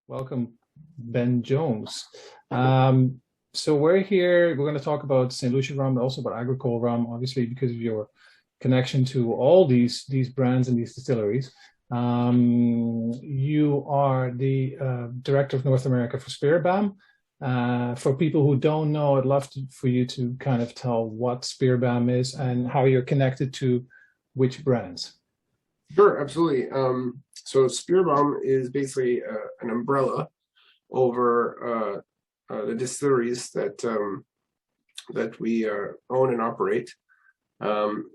Welcome, Ben Jones. So we're here. We're going to talk about St Lucia rum, but also about agricole rum, obviously because of your connection to all these brands and these distilleries. You are the director of North America for Spiribam. For people who don't know, I'd love for you to kind of tell what Spiribam is and how you're connected to which brands. Sure, absolutely. So Spiribam is basically an umbrella over the distilleries that we own and operate.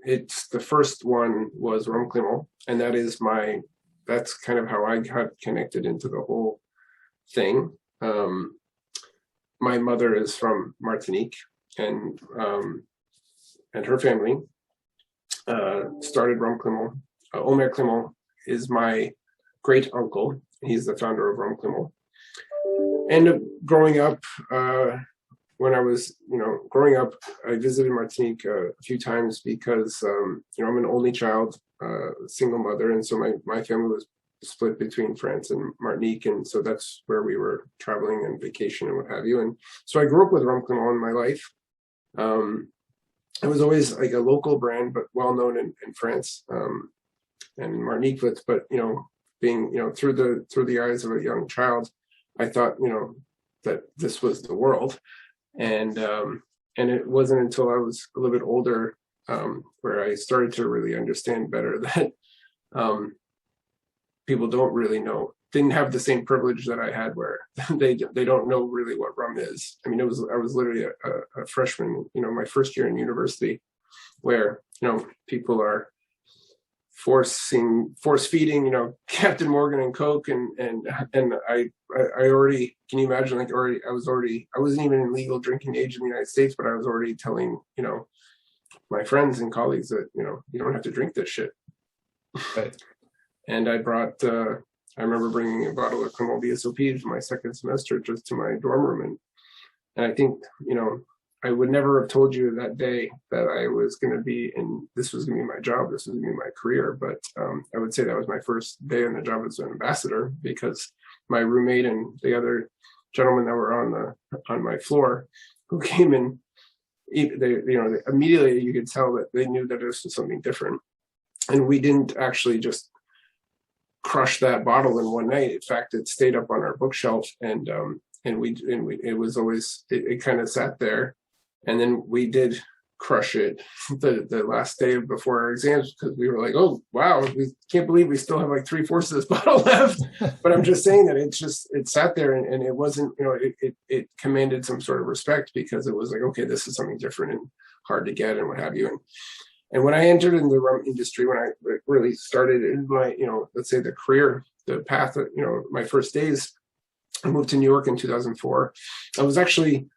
It's the first one was Rum Climo, and that's kind of how I got connected into the whole thing. My mother is from Martinique, and her family started Rum Climo. Omer Clement is my great uncle. He's the founder of Rum Climo. And growing up, when I was, growing up, I visited Martinique a few times because, I'm an only child, single mother. And so my family was split between France and Martinique. And so that's where we were traveling and vacation and what have you. And so I grew up with Rum Climo in my life. It was always like a local brand, but well known in France. And Martinique, but being through the eyes of a young child, I thought that this was the world, and it wasn't until I was a little bit older where I started to really understand better that people didn't have the same privilege that I had, where they don't know really what rum is. I mean, I was literally a freshman, my first year in university, where people are force feeding Captain Morgan and Coke, and I already, can you imagine, I wasn't even in legal drinking age in the United States, but I was already telling my friends and colleagues that you don't have to drink this shit. Right. And I remember bringing a bottle of Cremant VSOP to my second semester, just to my dorm room, and I think I would never have told you that day that I was going to be this was going to be my job, this was going to be my career. But I would say that was my first day on the job as an ambassador, because my roommate and the other gentlemen that were on my floor who came in, they immediately you could tell that they knew that this was something different. And we didn't actually just crush that bottle in one night. In fact, it stayed up on our bookshelf, and it was always, it kind of sat there. And then we did crush it the last day before our exams, because we were like, oh, wow, we can't believe we still have like 3/4 of this bottle left. But I'm just saying that it sat there, and it wasn't, it commanded some sort of respect, because it was like, okay, this is something different and hard to get and what have you. And when I entered in the rum industry, when I really started in my, let's say the career, the path, my first days, I moved to New York in 2004. I was actually,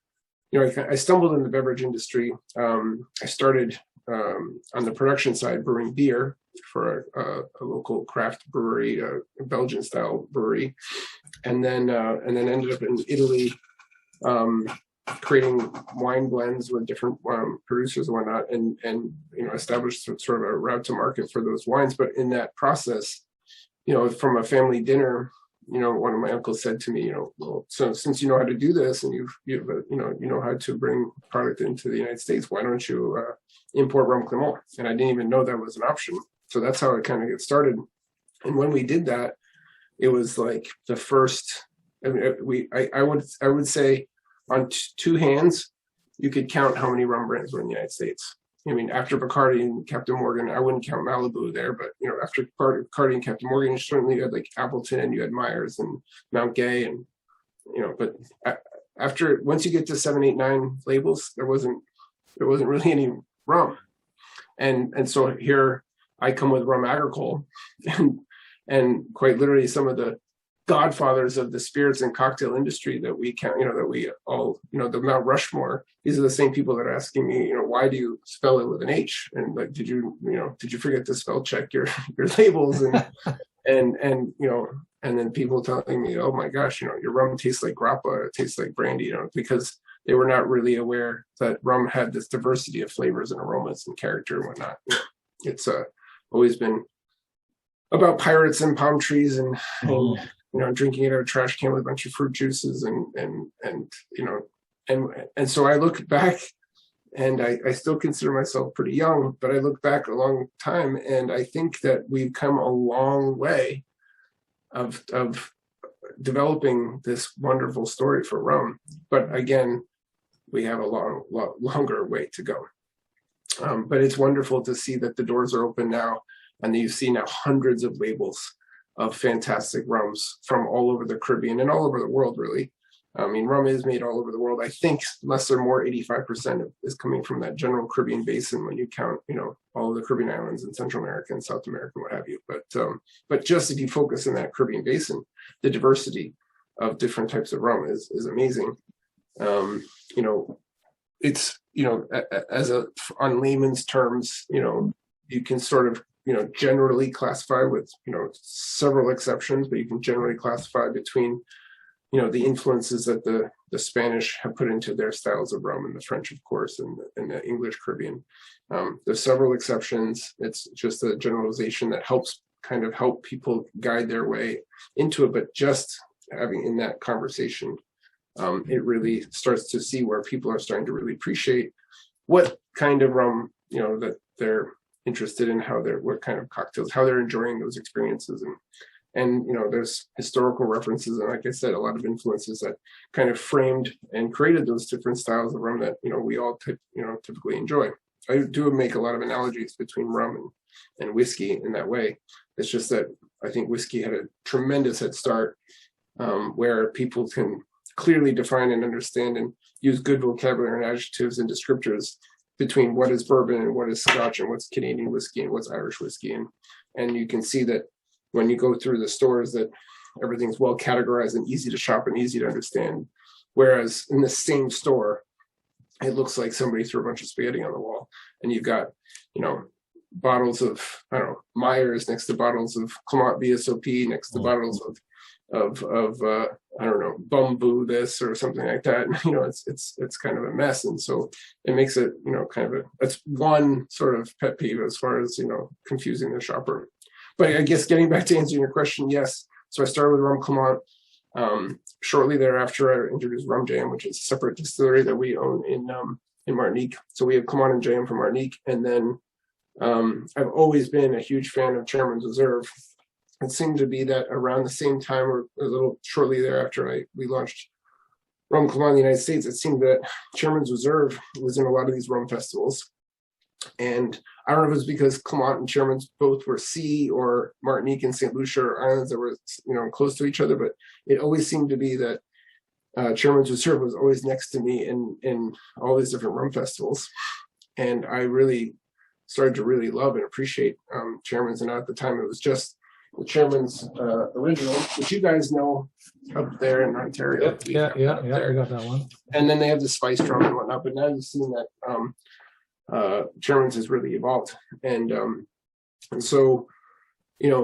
I stumbled in the beverage industry. I started on the production side brewing beer for a local craft brewery, a Belgian style brewery, and then ended up in Italy, creating wine blends with different producers and whatnot, and established sort of a route to market for those wines. But in that process, from a family dinner, one of my uncles said to me, well, so since you know how to do this, and you know how to bring product into the United States, why don't you import Rum Climo? And I didn't even know that was an option. So that's how it kind of got started. And when we did that, it was like the first. I mean, I would say on two hands you could count how many rum brands were in the United States. I mean, after Bacardi and Captain Morgan, I wouldn't count Malibu there, but after Bacardi and Captain Morgan, you certainly had like Appleton, and you had Myers and Mount Gay, and but once you get to 7, 8, 9 labels, there wasn't really any rum, and so here I come with Rum Agricole, and quite literally some of the godfathers of the spirits and cocktail industry that we count, that we all, the Mount Rushmore. These are the same people that are asking me, why do you spell it with an H? And like, did you forget to spell check your labels? And and then people telling me, oh my gosh, your rum tastes like grappa, it tastes like brandy, because they were not really aware that rum had this diversity of flavors and aromas and character and whatnot. It's always been about pirates and palm trees and drinking it out of a trash can with a bunch of fruit juices and so I look back, and I still consider myself pretty young, but I look back a long time, and I think that we've come a long way of developing this wonderful story for rum. But again, we have a longer way to go. But it's wonderful to see that the doors are open now, and you see now hundreds of labels of fantastic rums from all over the Caribbean and all over the world, really. I mean, rum is made all over the world. I think less or more, 85% is coming from that general Caribbean basin when you count, all of the Caribbean islands and Central America and South America and what have you. But just if you focus in that Caribbean basin, the diversity of different types of rum is amazing. It's, on layman's terms, you can sort of, generally classify with, several exceptions, but you can generally classify between the influences that the Spanish have put into their styles of rum, and the French, of course, and the English Caribbean. There's several exceptions. It's just a generalization that helps help people guide their way into it. But just having in that conversation, it really starts to see where people are starting to really appreciate what kind of rum, that they're interested in, what kind of cocktails, how they're enjoying those experiences. And there's historical references, and like I said, a lot of influences that kind of framed and created those different styles of rum that we all typically enjoy. I do make a lot of analogies between rum and whiskey in that way. It's just that I think whiskey had a tremendous head start, where people can clearly define and understand and use good vocabulary and adjectives and descriptors between what is bourbon and what is Scotch and what's Canadian whiskey and what's Irish whiskey, and you can see that when you go through the stores, that everything's well categorized and easy to shop and easy to understand. Whereas in the same store, it looks like somebody threw a bunch of spaghetti on the wall, and you've got, bottles of, Myers next to bottles of Clamont VSOP next to bottles of Bumbu this or something like that. It's kind of a mess. And so it makes it, that's one sort of pet peeve as far as, confusing the shopper. But I guess getting back to answering your question, yes. So I started with Rum Clamont. Shortly thereafter, I introduced Rum Jam, which is a separate distillery that we own in Martinique. So we have Clamont and Jam from Martinique. And then I've always been a huge fan of Chairman's Reserve. It seemed to be that around the same time, or a little shortly thereafter, we launched Rum Clamont in the United States. It seemed that Chairman's Reserve was in a lot of these rum festivals. And I don't know if it was because Clamont and Chairman's both were sea, or Martinique and St. Lucia are islands that were, close to each other, but it always seemed to be that Chairman's Reserve was always next to me in all these different rum festivals. And I really started to really love and appreciate Chairman's. And at the time, it was just the Chairman's original, which you guys know up there in Ontario. Yeah, we got that one. And then they have the spice drum and whatnot. But now you've seen that Chairman's has really evolved, and so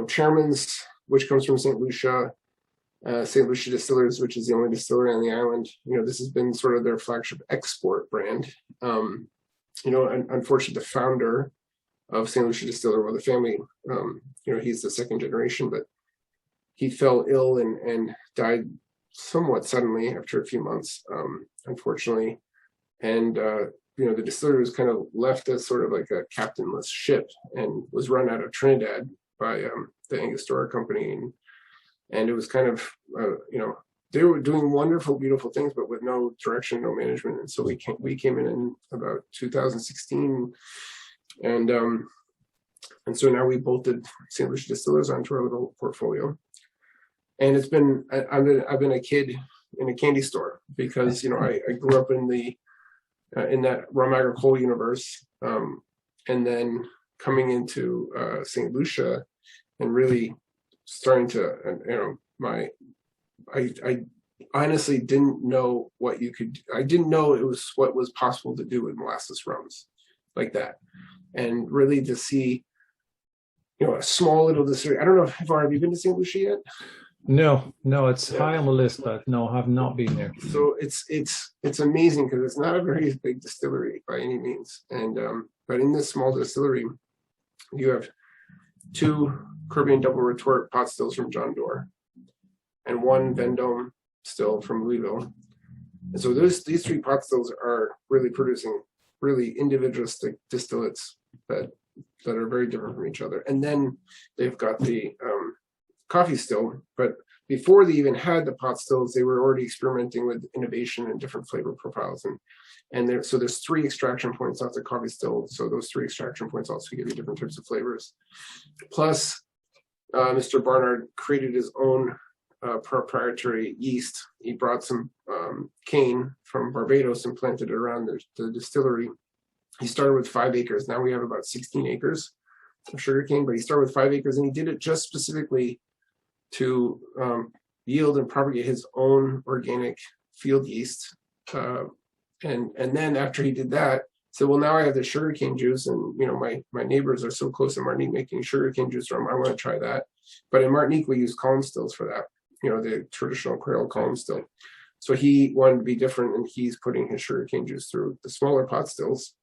Chairman's, which comes from St Lucia Distillers, which is the only distillery on the island. This has been sort of their flagship export brand. Unfortunately, the founder of St Lucia Distiller, well, the family, he's the second generation, but he fell ill and died somewhat suddenly after a few months, unfortunately, and the distillery was kind of left as sort of like a captainless ship, and was run out of Trinidad by the Angostura Company, and it was kind of they were doing wonderful, beautiful things, but with no direction, no management. And so we came in about 2016, and so now we bolted St. Lucia Distillers onto our little portfolio, and it's been I've been a kid in a candy store, because I grew up in that rum agricole universe, and then coming into St. Lucia and really starting to, I honestly didn't know I didn't know it was what was possible to do with molasses rums like that. And really to see, a small little distillery. I don't know, have you been to St. Lucia yet? No, it's high on the list, but no, I have not been there. So it's amazing, because it's not a very big distillery by any means, and but in this small distillery, you have 2 Caribbean double retort pot stills from John Doerr, and one Vendome still from Louisville. And so these 3 pot stills are really producing really individualistic distillates that are very different from each other. And then they've got the coffee still, but before they even had the pot stills, they were already experimenting with innovation and different flavor profiles. And so there's 3 extraction points off the coffee still. So those 3 extraction points also give you different types of flavors. Plus, Mr. Barnard created his own proprietary yeast. He brought some cane from Barbados and planted it around the distillery. He started with 5 acres. Now we have about 16 acres of sugarcane, but he started with 5 acres, and he did it just specifically to yield and propagate his own organic field yeast. And then after he did that, said, well, now I have the sugarcane juice, and my neighbors are so close in Martinique making sugarcane juice from. I want to try that. But in Martinique, we use column stills for that. The traditional Creole column still. So he wanted to be different, and he's putting his sugarcane juice through the smaller pot stills.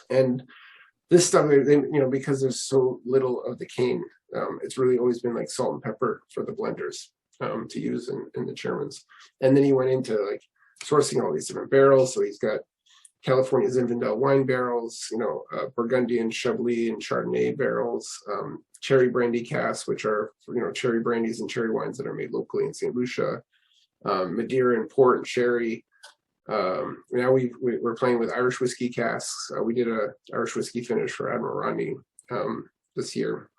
And this stuff, because there's so little of the cane, it's really always been like salt and pepper for the blenders to use in the Chairman's. And then he went into like sourcing all these different barrels. So he's got California Zinfandel wine barrels, Burgundian, Chablis, and Chardonnay barrels, cherry brandy casks, which are cherry brandies and cherry wines that are made locally in St. Lucia, Madeira and port and sherry. Now we're playing with Irish whiskey casks. We did a Irish whiskey finish for Admiral Rodney this year.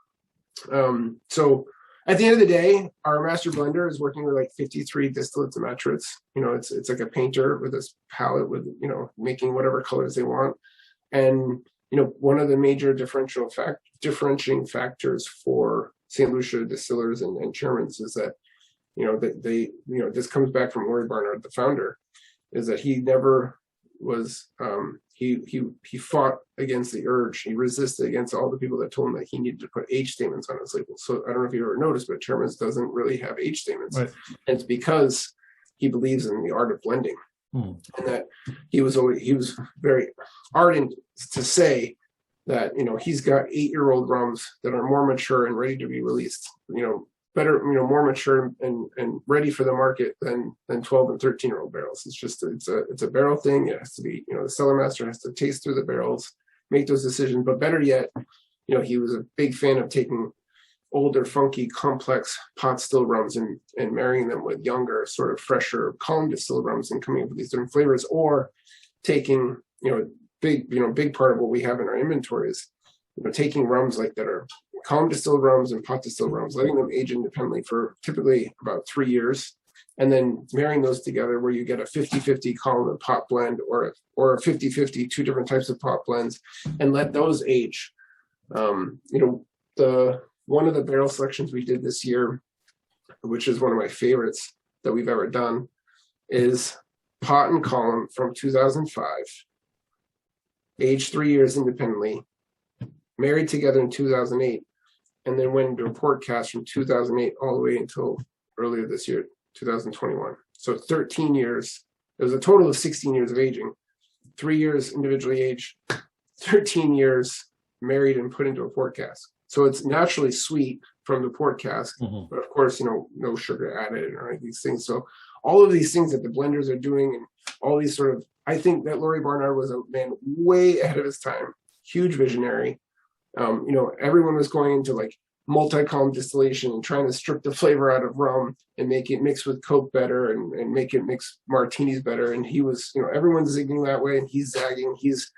So at the end of the day, our master blender is working with like 53 distillates and maturates. It's like a painter with this palette with, making whatever colors they want. And, one of the major differentiating factors for St. Lucia Distillers and Chairman's is that, this comes back from Laurie Barnard, the founder, is that he never was, he fought against the urge. He resisted against all the people that told him that he needed to put age statements on his label. So I don't know if you ever noticed, but Chairman's doesn't really have age statements. Right. And it's because he believes in the art of blending. And that he was very ardent to say that, he's got 8-year-old rums that are more mature and ready to be released, better, more mature and ready for the market than 12 and 13-year-old barrels. It's just, it's a barrel thing. It has to be, the cellar master has to taste through the barrels, make those decisions. But better yet, he was a big fan of taking older, funky, complex pot still rums and marrying them with younger, sort of fresher column distilled rums and coming up with these different flavors, or taking, big part of what we have in our inventory is, taking rums like that are column distilled rums and pot distilled rums, letting them age independently for typically about 3 years, and then marrying those together where you get a 50-50 column and pot blend or a 50-50 2 different types of pot blends, and let those age. One of the barrel selections we did this year, which is one of my favorites that we've ever done, is pot and column from 2005, aged 3 years independently, married together in 2008, and then went into a port cast from 2008 all the way until earlier this year, 2021. So 13 years. It was a total of 16 years of aging, 3 years individually aged, 13 years married and put into a port cask. So it's naturally sweet from the port cask, but of course, no sugar added or any of these things. So all of these things that the blenders are doing, and all these sort of, I think that Laurie Barnard was a man way ahead of his time, huge visionary. Everyone was going into like multi-column distillation and trying to strip the flavor out of rum and make it mix with Coke better and make it mix martinis better. And he was, everyone's zigging that way, and he's zagging. He's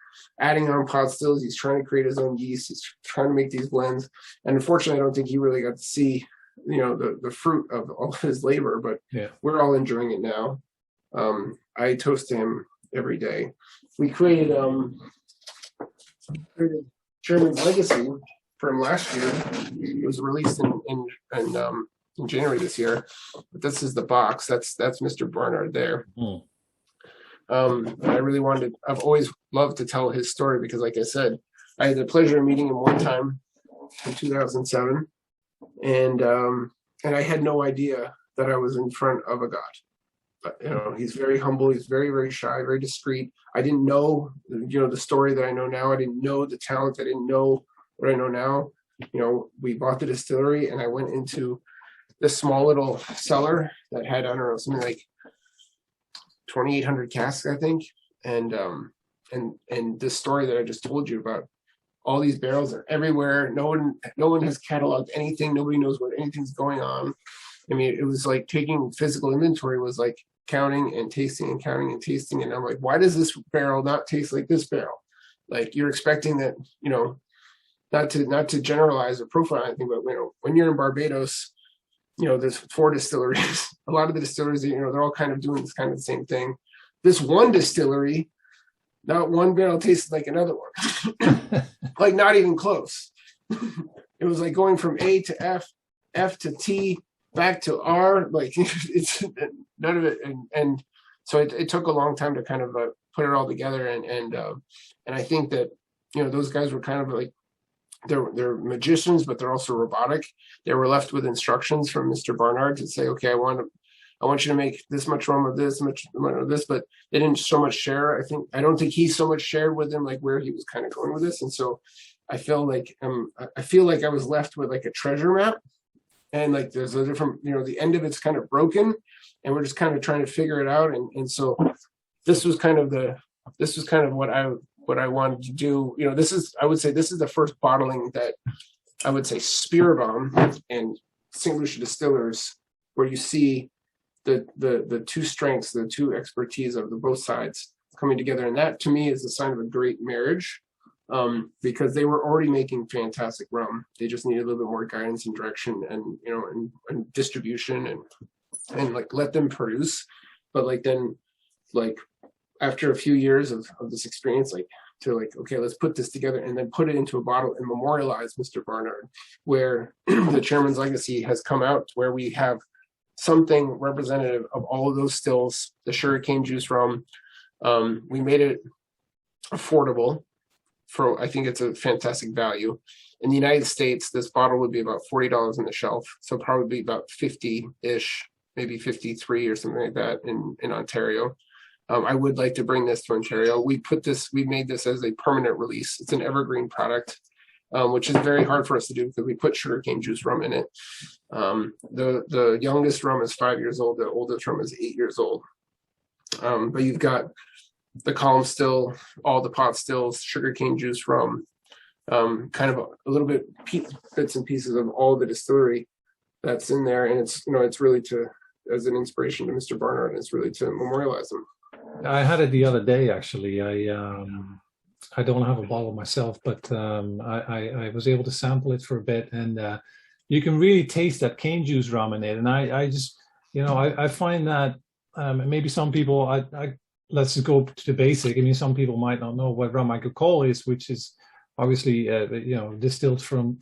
adding on pot stills. He's trying to create his own yeast. He's trying to make these blends. And unfortunately, I don't think he really got to see, the fruit of all his labor, but we're all enjoying it now. I toast to him every day. We created Chairman's Legacy from last year. It was released in January this year. But this is the box. That's Mr. Barnard there. I really I've always loved to tell his story because, like I said, I had the pleasure of meeting him one time in 2007, and I had no idea that I was in front of a god. But, he's very humble. He's very, very shy, very discreet. I didn't know, the story that I know now. I didn't know the talent. I didn't know what I know now. We bought the distillery, and I went into this small little cellar that had, I don't know, something like 2,800 casks, I think. And this story that I just told you about, all these barrels are everywhere. No one has cataloged anything. Nobody knows what anything's going on. I mean, it was like taking physical inventory was like counting and tasting and counting and tasting. And I'm like, why does this barrel not taste like this barrel? Like, you're expecting that, you know, not to generalize or profile anything, but, you know, when you're in Barbados, you know, there's 4 distilleries. A lot of the distilleries, you know, they're all kind of doing this kind of the same thing. This one distillery, not one barrel tasted like another one. Like, not even close. It was like going from A to F, F to T, back to R. Like, it's none of it. And so it took a long time to kind of put it all together. And I think that, you know, those guys were kind of like, they're magicians, but they're also robotic. They were left with instructions from Mr. Barnard to say, okay, I want you to make this much rum of this, much of this, but they didn't so much share. I don't think he so much shared with them, like, where he was kind of going with this. And so I feel like I was left with like a treasure map, and like there's a different, you know, the end of it's kind of broken, and we're just kind of trying to figure it out. And so this was kind of what I wanted to do. You know, I would say this is the first bottling that I would say Spiribam and St Lucia Distillers, where you see the two strengths, the two expertise of the both sides coming together. And that to me is a sign of a great marriage, because they were already making fantastic rum. They just needed a little bit more guidance and direction, and, you know, and distribution, and like let them produce. But like, then, like, after a few years of this experience, like, to like, okay, let's put this together and then put it into a bottle and memorialize Mr. Barnard, where the chairman's legacy has come out, where we have something representative of all of those stills, the sugarcane juice rum. We made it affordable for, I think it's a fantastic value. In the United States, this bottle would be about $40 on the shelf. So probably about 50-ish, maybe 53 or something like that in Ontario. I would like to bring this to Ontario. We made this as a permanent release. It's an evergreen product, which is very hard for us to do because we put sugarcane juice rum in it. The youngest rum is 5 years old. The oldest rum is 8 years old. But you've got the column still, all the pot stills, sugarcane juice rum, kind of a little bit bits and pieces of all the distillery that's in there. And it's, you know, it's really as an inspiration to Mr. Barnard, and it's really to memorialize him. I had it the other day, actually. I don't have a bottle myself, but I was able to sample it for a bit, and you can really taste that cane juice rum in it. And I just, you know, I find that maybe some people, let's just go to the basic. I mean, some people might not know what rum agricole is, which is obviously, you know, distilled from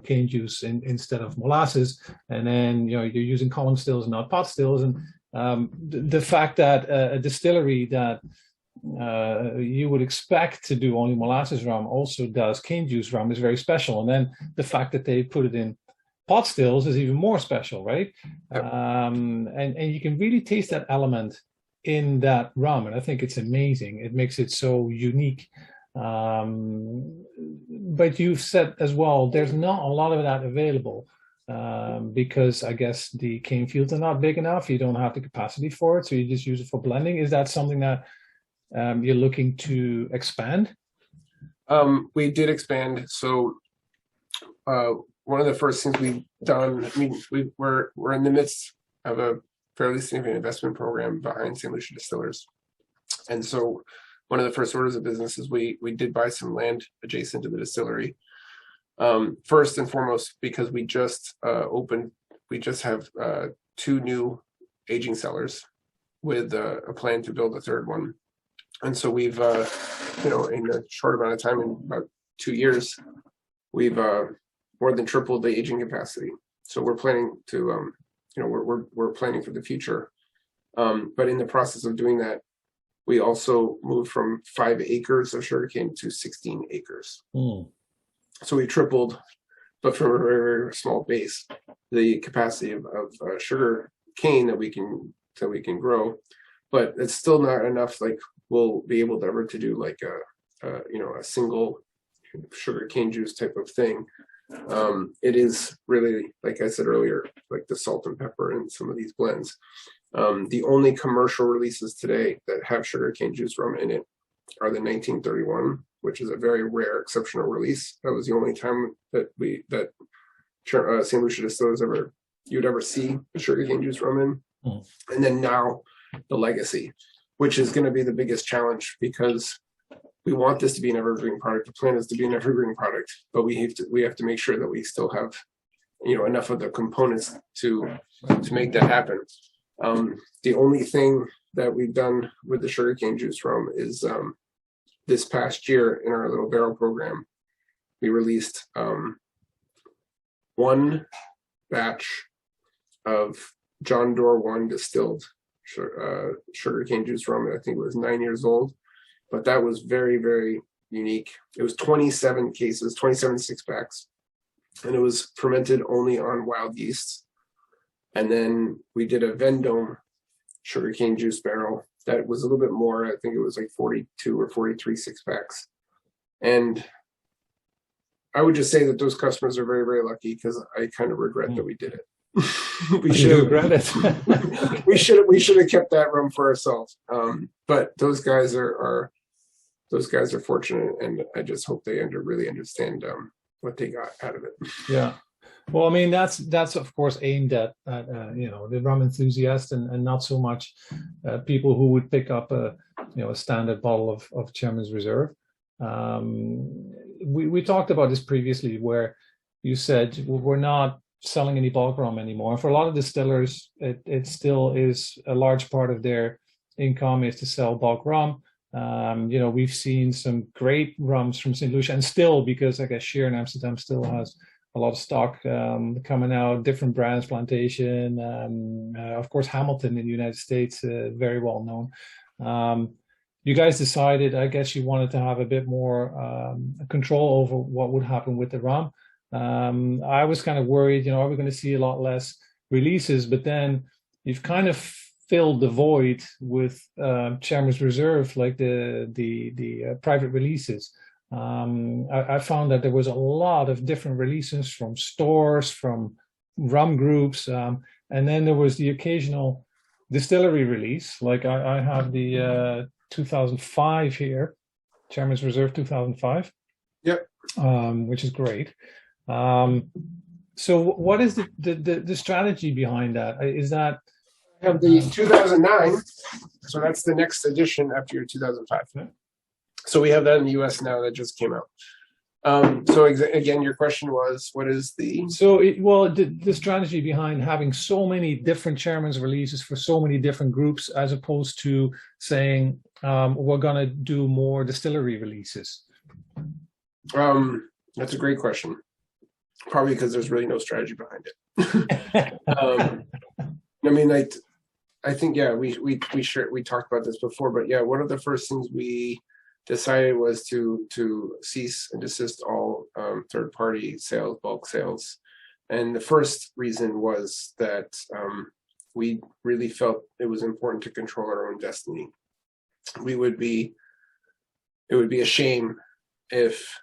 cane juice instead of molasses. And then, you know, you're using column stills, not pot stills. And the fact that a distillery that you would expect to do only molasses rum also does cane juice rum is very special. And then the fact that they put it in pot stills is even more special, right? Yep. And you can really taste that element in that rum, and I think it's amazing. It makes it so unique. But you've said as well, there's not a lot of that available. Because I guess the cane fields are not big enough. You don't have the capacity for it, so you just use it for blending. Is that something that you're looking to expand? We did expand. So one of the first things we've done, I mean, we're in the midst of a fairly significant investment program behind St Lucia Distillers. And so one of the first orders of business is we did buy some land adjacent to the distillery. First and foremost, because we just have 2 new aging cellars with a plan to build a 3rd one. And so we've, you know, in a short amount of time, in about 2 years, we've more than tripled the aging capacity. So we're planning to, you know, we're planning for the future. But in the process of doing that, we also moved from 5 acres of sugarcane to 16 acres. Mm. So we tripled, but from a very, very small base, the capacity of sugar cane that we can grow. But it's still not enough. Like, we'll be able to ever to do like a you know, a single sugar cane juice type of thing. It is really, like I said earlier, like the salt and pepper in some of these blends. The only commercial releases today that have sugarcane juice rum in it are the 1931, which is a very rare, exceptional release. That was the only time that St Lucia Distillers you'd ever see sugarcane juice rum in. And then now the legacy, which is going to be the biggest challenge, because we want this to be an evergreen product. The plan is to be an evergreen product, but we have to make sure that we still have, enough of the components to make that happen. The only thing that we've done with the sugarcane juice rum is this past year in our little barrel program, we released one batch of John Doerr 1 distilled sugarcane juice rum. I think it was 9 years old, but that was very, very unique. It was 27 cases, 27 six-packs, and it was fermented only on wild yeast. And then we did a Vendome sugarcane juice barrel that was a little bit more. I think it was like 42 or 43 six-packs. And I would just say that those customers are very, very lucky, because I kind of regret that we did it. we should have we should have kept that rum for ourselves. But those guys are fortunate, and I just hope they really understand what they got out of it. Yeah. Well, I mean, that's of course aimed at the rum enthusiast, and not so much people who would pick up a standard bottle of Chairman's Reserve. We talked about this previously, where you said we're not selling any bulk rum anymore. For a lot of distillers, it still is a large part of their income is to sell bulk rum. We've seen some great rums from St Lucia, and still, because I guess Sheer in Amsterdam still has a lot of stock coming out, different brands, Plantation, of course Hamilton in the United States, very well known. You guys decided, I guess you wanted to have a bit more control over what would happen with the rum. I was kind of worried, are we going to see a lot less releases? But then you've kind of filled the void with Chairman's Reserve, like the private releases. I found that there was a lot of different releases from stores, from rum groups, and then there was the occasional distillery release. Like I have the 2005 here, Chairman's Reserve 2005. Yep. Which is great. So what is the strategy behind that? Is that I have the 2009, so that's the next edition after your 2005. Yeah. So we have that in the US now, that just came out. Again, your question was, what is the... the strategy behind having so many different Chairman's releases for so many different groups, as opposed to saying, we're going to do more distillery releases? That's a great question. Probably because there's really no strategy behind it. I mean, I think, yeah, we talked about this before, but yeah, one of the first things we decided was to cease and desist all third-party sales, bulk sales. And the first reason was that we really felt it was important to control our own destiny. It would be a shame if,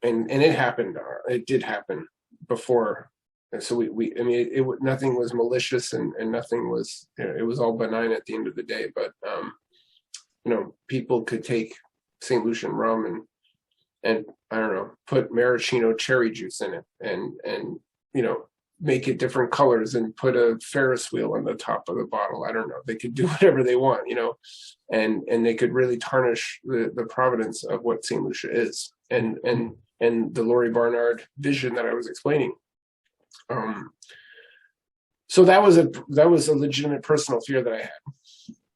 and it happened, it did happen before. And so nothing was malicious, and nothing was, it was all benign at the end of the day. But people could take St. Lucian rum and I don't know, put maraschino cherry juice in it, and make it different colors, and put a Ferris wheel on the top of the bottle. I don't know. They could do whatever they want, and they could really tarnish the provenance of what St. Lucia is, and the Laurie Barnard vision that I was explaining. So that was a legitimate personal fear that I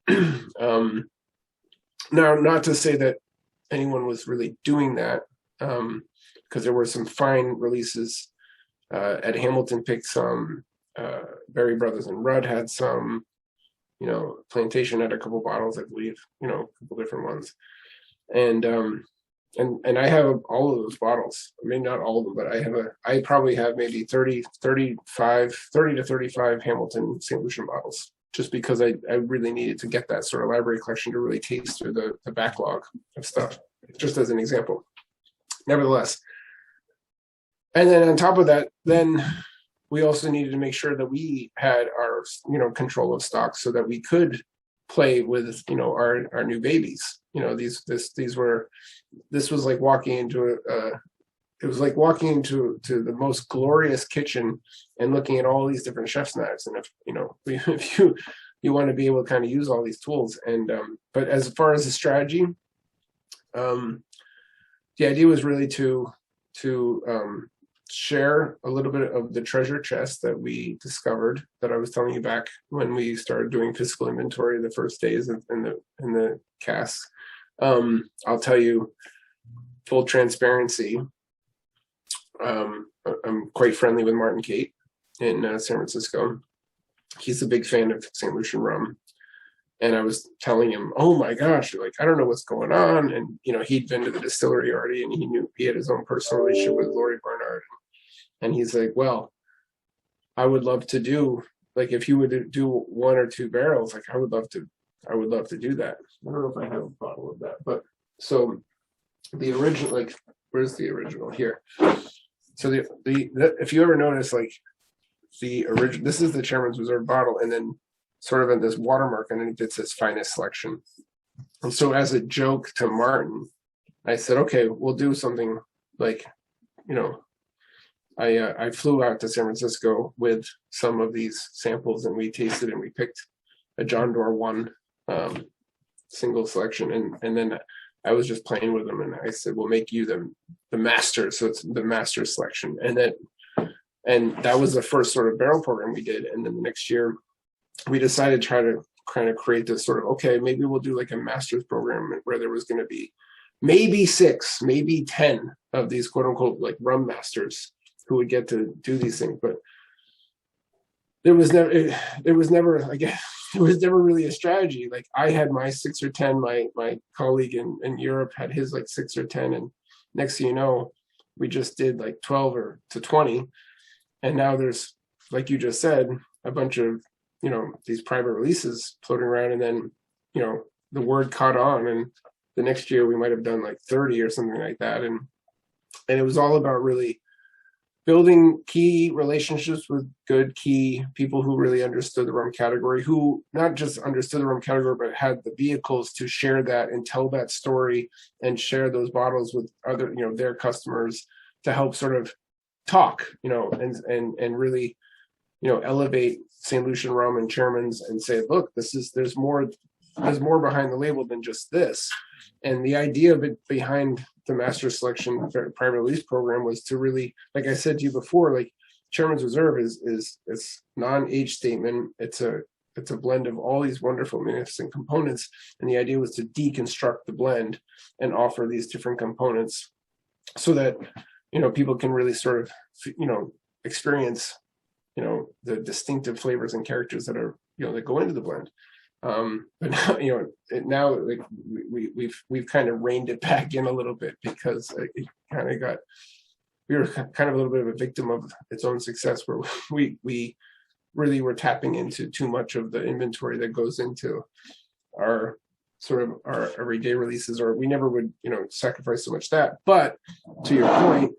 had. Now, not to say that anyone was really doing that, because there were some fine releases. At Hamilton picked some, Berry Brothers and Rudd had some, Plantation had a couple bottles, I believe, a couple different ones. And I have all of those bottles. I mean, not all of them, but I probably have maybe 30 to 35 Hamilton St. Lucian bottles, just because I really needed to get that sort of library collection to really taste through the backlog of stuff, just as an example. Nevertheless, And then on top of that, then we also needed to make sure that we had our, control of stock so that we could play with, our new babies. This was like walking into it was like walking into the most glorious kitchen and looking at all these different chef's knives. And if you want to be able to kind of use all these tools. And but as far as the strategy, the idea was really to share a little bit of the treasure chest that we discovered that I was telling you back when we started doing physical inventory the first days in the casks. I'll tell you, full transparency, I'm quite friendly with Martin Kate in San Francisco. He's a big fan of St Lucian rum. And I was telling him, oh my gosh, like, I don't know what's going on. And, he'd been to the distillery already and he knew he had his own personal relationship with Laurie Barnard. And he's like, well, I would love to do, like, if you would do 1 or 2 barrels, like, I would love to do that. I don't know if I have a bottle of that, but so the original, like, where's the original here? So if you ever notice, like, the original, this is the Chairman's Reserve bottle, and then sort of in this watermark underneath it says finest selection. And so as a joke to Martin, I said, okay, we'll do something like, I flew out to San Francisco with some of these samples and we tasted and we picked a John Doerr 1 single selection. And then I was just playing with them and I said, we'll make you the master. So it's the master selection. And that was the first sort of barrel program we did. And then the next year we decided to try to kind of create this sort of, okay, maybe we'll do like a master's program where there was going to be maybe 6, maybe 10 of these quote unquote like rum masters who would get to do these things. But it was never really a strategy. Like I had my 6 or 10, my colleague in Europe had his like 6 or 10. And next thing you know, we just did like 12 or to 20. And now there's, like you just said, a bunch of, these private releases floating around. And then, the word caught on. And the next year we might have done like 30 or something like that. And it was all about really building key relationships with good key people who really understood the rum category, who not just understood the rum category, but had the vehicles to share that and tell that story and share those bottles with other, their customers to help sort of talk, and really, elevate St. Lucian rum and Chairman's and say, look, there's more behind the label than just this. And the idea of it behind the master selection private release program was to really, like I said to you before, like Chairman's Reserve is non-age statement. It's a blend of all these wonderful, magnificent components. And the idea was to deconstruct the blend and offer these different components so that, people can really sort of, experience, the distinctive flavors and characters that are, that go into the blend. But now, like we've kind of reined it back in a little bit because it kind of we were kind of a little bit of a victim of its own success, where we really were tapping into too much of the inventory that goes into our sort of our everyday releases, or we never would, sacrifice so much that. But to your point,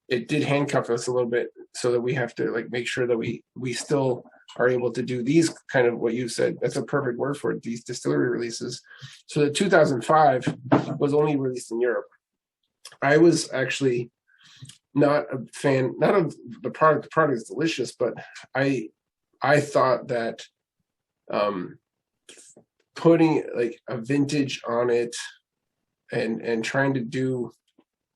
it did handcuff us a little bit, so that we have to like make sure that we still are able to do these kind of what you said. That's a perfect word for it, these distillery releases. So the 2005 was only released in Europe. I was actually not a fan, not of the product. The product is delicious, but I thought that putting like a vintage on it and trying to do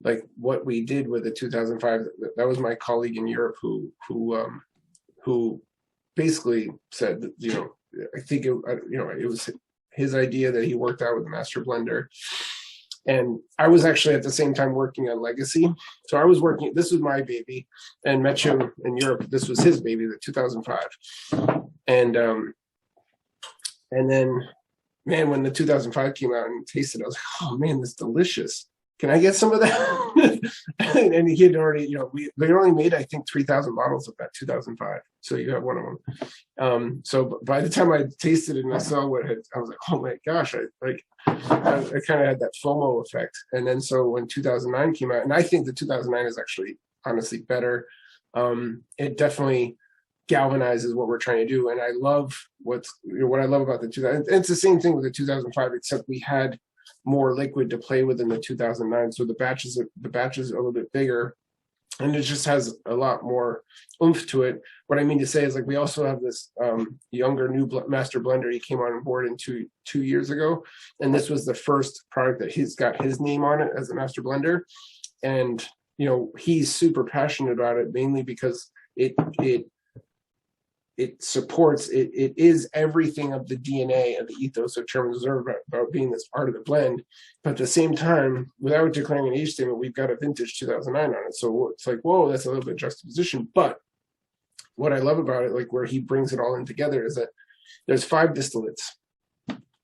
like what we did with the 2005, that was my colleague in Europe who basically said that, I think it was his idea that he worked out with the master blender. And I was actually at the same time working on Legacy. So I was working, this was my baby, and met him in Europe. This was his baby, the 2005. And then, man, when the 2005 came out and tasted, I was like, oh man, this is delicious. can I get some of that? And he had already, they only made, I think, 3,000 bottles of that 2005. So you have one of them. So by the time I tasted it and I saw I was like, oh my gosh, I kind of had that FOMO effect. And then so when 2009 came out, and I think the 2009 is actually honestly better. It definitely galvanizes what we're trying to do. And I love what I love about the 2000. It's the same thing with the 2005, except we had more liquid to play with in the 2009. So the batches are a little bit bigger, and it just has a lot more oomph to it. What I mean to say is, like, we also have this younger new master blender. He came on board two years ago, and this was the first product that he's got his name on it as a master blender. And he's super passionate about it, mainly because it supports it is everything of the DNA of the ethos of Chairman Reserve about being this art of the blend, but at the same time, without declaring an age statement, we've got a vintage 2009 on it. So it's like, whoa, that's a little bit of juxtaposition. But what I love about it, like where he brings it all in together, is that there's 5 distillates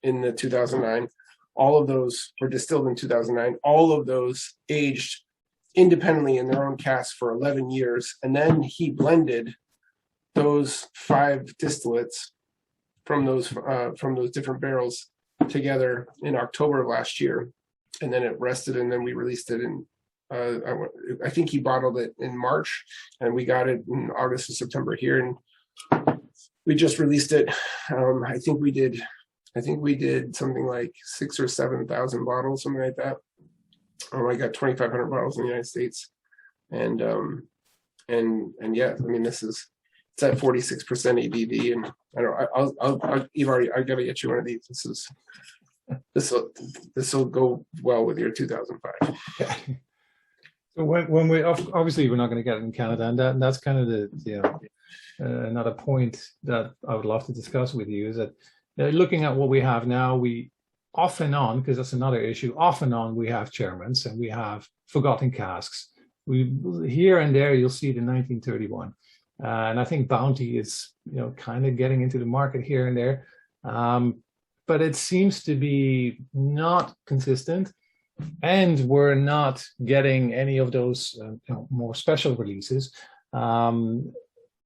in the 2009. All of those were distilled in 2009. All of those aged independently in their own casks for 11 years, and then he blended those 5 distillates from those different barrels together in October of last year, and then it rested, and then we released it in I think he bottled it in March, and we got it in August or September here, and we just released it. I think we did something like 6,000 or 7,000 bottles, something like that. I got 2,500 bottles in the United States, and yeah, I mean, it's at 46% ABV, and I got to get you one of these. This will go well with your 2005. Yeah. So when we obviously we're not going to get it in Canada, and that's kind of the another point that I would love to discuss with you, is that looking at what we have now, we off and on, because that's another issue, off and on we have chairmans and we have forgotten casks. We here and there you'll see the 1931. And I think Bounty is, kind of getting into the market here and there, but it seems to be not consistent, and we're not getting any of those more special releases.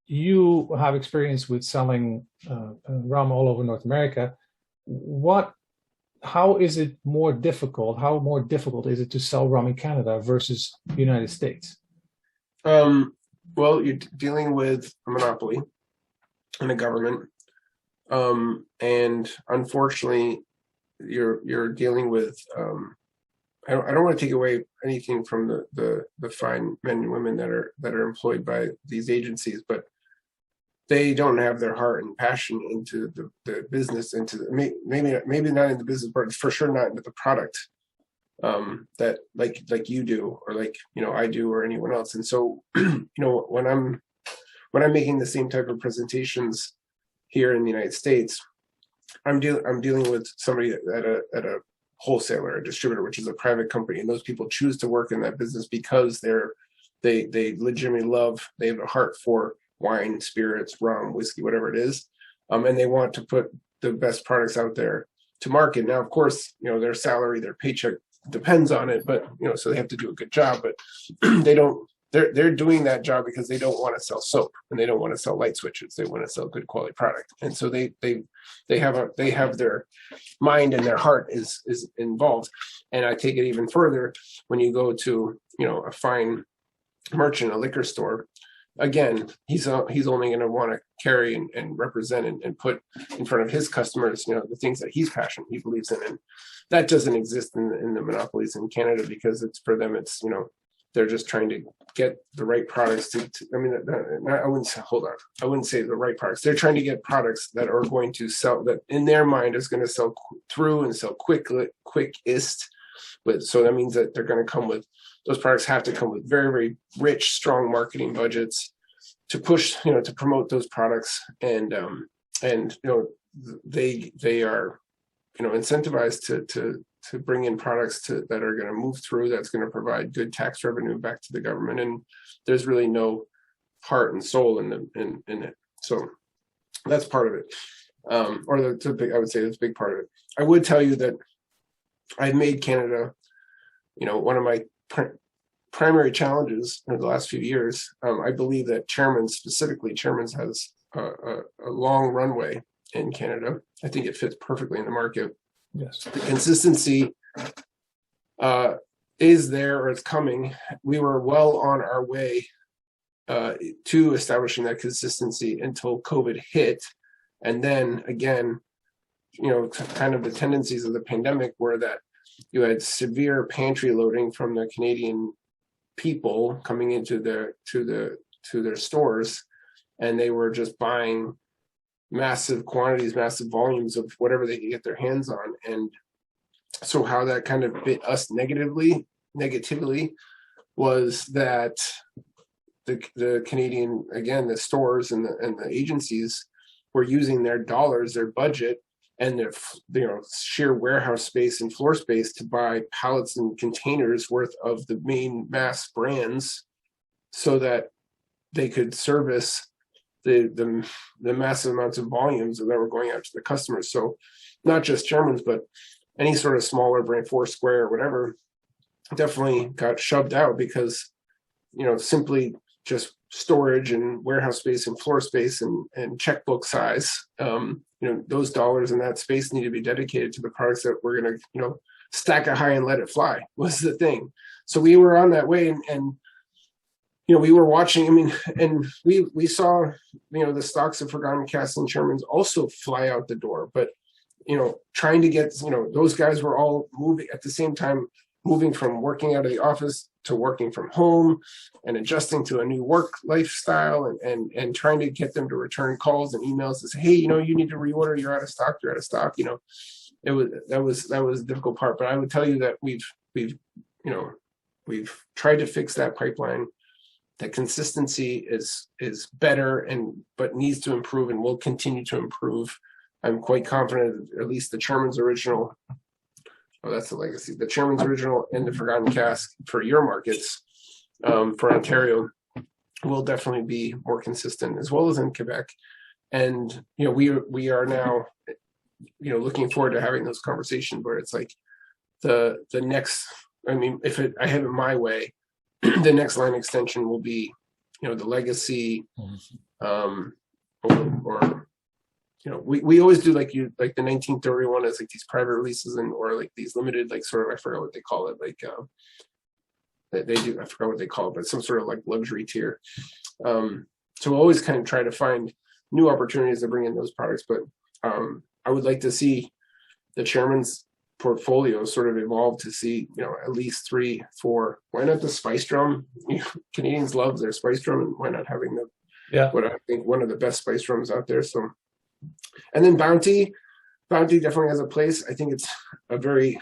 You have experience with selling rum all over North America. How is it more difficult? How more difficult is it to sell rum in Canada versus the United States? Well, you're dealing with a monopoly and a government, and unfortunately, you're dealing with. I don't want to take away anything from the fine men and women that are employed by these agencies, but they don't have their heart and passion into the business, maybe not in the business, but for sure not into the product. That like you do, or like I do, or anyone else. And so when I'm making the same type of presentations here in the United States, I'm dealing with somebody at a wholesaler, a distributor, which is a private company, and those people choose to work in that business because they legitimately they have a heart for wine, spirits, rum, whiskey, whatever it is, and they want to put the best products out there to market. Now, of course, their salary, their paycheck depends on it, but so they have to do a good job, but they're doing that job because they don't want to sell soap, and they don't want to sell light switches. They want to sell good quality product, and so they have their mind and their heart is involved. And I take it even further when you go to a fine merchant, a liquor store. Again, he's only going to want to carry and represent and put in front of his customers, the things that he's passionate, he believes in, and that doesn't exist in the monopolies in Canada, because it's for them, it's they're just trying to get the right products I wouldn't say the right products. They're trying to get products that are going to sell, that in their mind is going to sell through and sell quickest. So that means that they're going to come with, those products have to come with very, very rich, strong marketing budgets to push, to promote those products. And they are, incentivized to bring in products that are going to move through, that's going to provide good tax revenue back to the government. And there's really no heart and soul in it. So that's part of it. I would say that's a big part of it. I would tell you that I've made Canada one of my primary challenges in the last few years, I believe that specifically Chairman's has a long runway in Canada. I think it fits perfectly in the market. Yes. The consistency is there, or it's coming. We were well on our way to establishing that consistency until COVID hit. And then again, kind of the tendencies of the pandemic were that you had severe pantry loading from the Canadian people coming into their stores, and they were just buying massive quantities, massive volumes of whatever they could get their hands on. And so how that kind of bit us negatively was that the Canadian, again, the stores and the agencies were using their dollars, their budget, and their sheer warehouse space and floor space to buy pallets and containers worth of the main mass brands, so that they could service the massive amounts of volumes that were going out to the customers. So not just Germans, but any sort of smaller brand, Foursquare or whatever, definitely got shoved out because simply just storage and warehouse space and floor space and checkbook size, those dollars in that space need to be dedicated to the products that we're going to stack it high and let it fly was the thing. So we were on that way, and we were watching, and we saw the stocks of Forgotten Casks and Shermans also fly out the door, but trying to get those guys were all moving at the same time, moving from working out of the office to working from home and adjusting to a new work lifestyle, and trying to get them to return calls and emails to say, hey, you need to reorder, you're out of stock. That was the difficult part. But I would tell you that we've tried to fix that pipeline. That consistency is better, but needs to improve and will continue to improve. I'm quite confident that at least the Chairman's Original, that's the legacy, the Chairman's Original and the Forgotten Cask for your markets, for Ontario, will definitely be more consistent, as well as in Quebec. And we are now looking forward to having those conversations where it's like the next, I have it my way, the next line extension will be the legacy, or we always do like the 1931 as like these private releases, or like these limited, like sort of, I forgot what they call it, like they do, I forgot what they call it, but some sort of like luxury tier. So we'll always kind of try to find new opportunities to bring in those products. But I would like to see the Chairman's portfolio sort of evolve to see at least 3, 4. Why not the spice drum? Canadians love their spice drum, and why not having what I think one of the best spice drums out there. So, and then Bounty definitely has a place. I think it's a very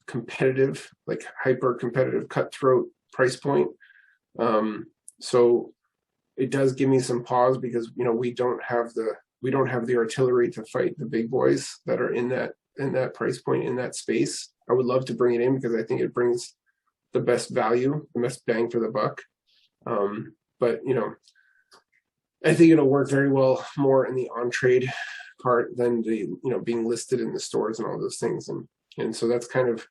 competitive, like hyper competitive, cutthroat price point. So it does give me some pause because we don't have the artillery to fight the big boys that are in that price point, in that space. I would love to bring it in because I think it brings the best value, the best bang for the buck. But I think it'll work very well more in the on-trade part than the being listed in the stores and all those things. And so that's kind of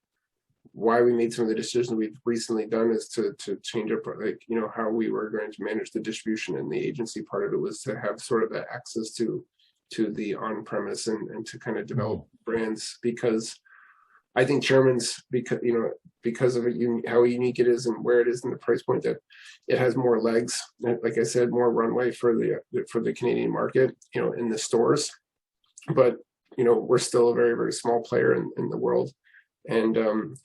why we made some of the decisions we've recently done, is to change up how we were going to manage the distribution, and the agency part of it was to have sort of that access to the on-premise and to kind of develop brands, because I think Chairman's, because of how unique it is and where it is in the price point, that it has more legs, like I said, more runway for the Canadian market, in the stores. But we're still a very, very small player in the world, and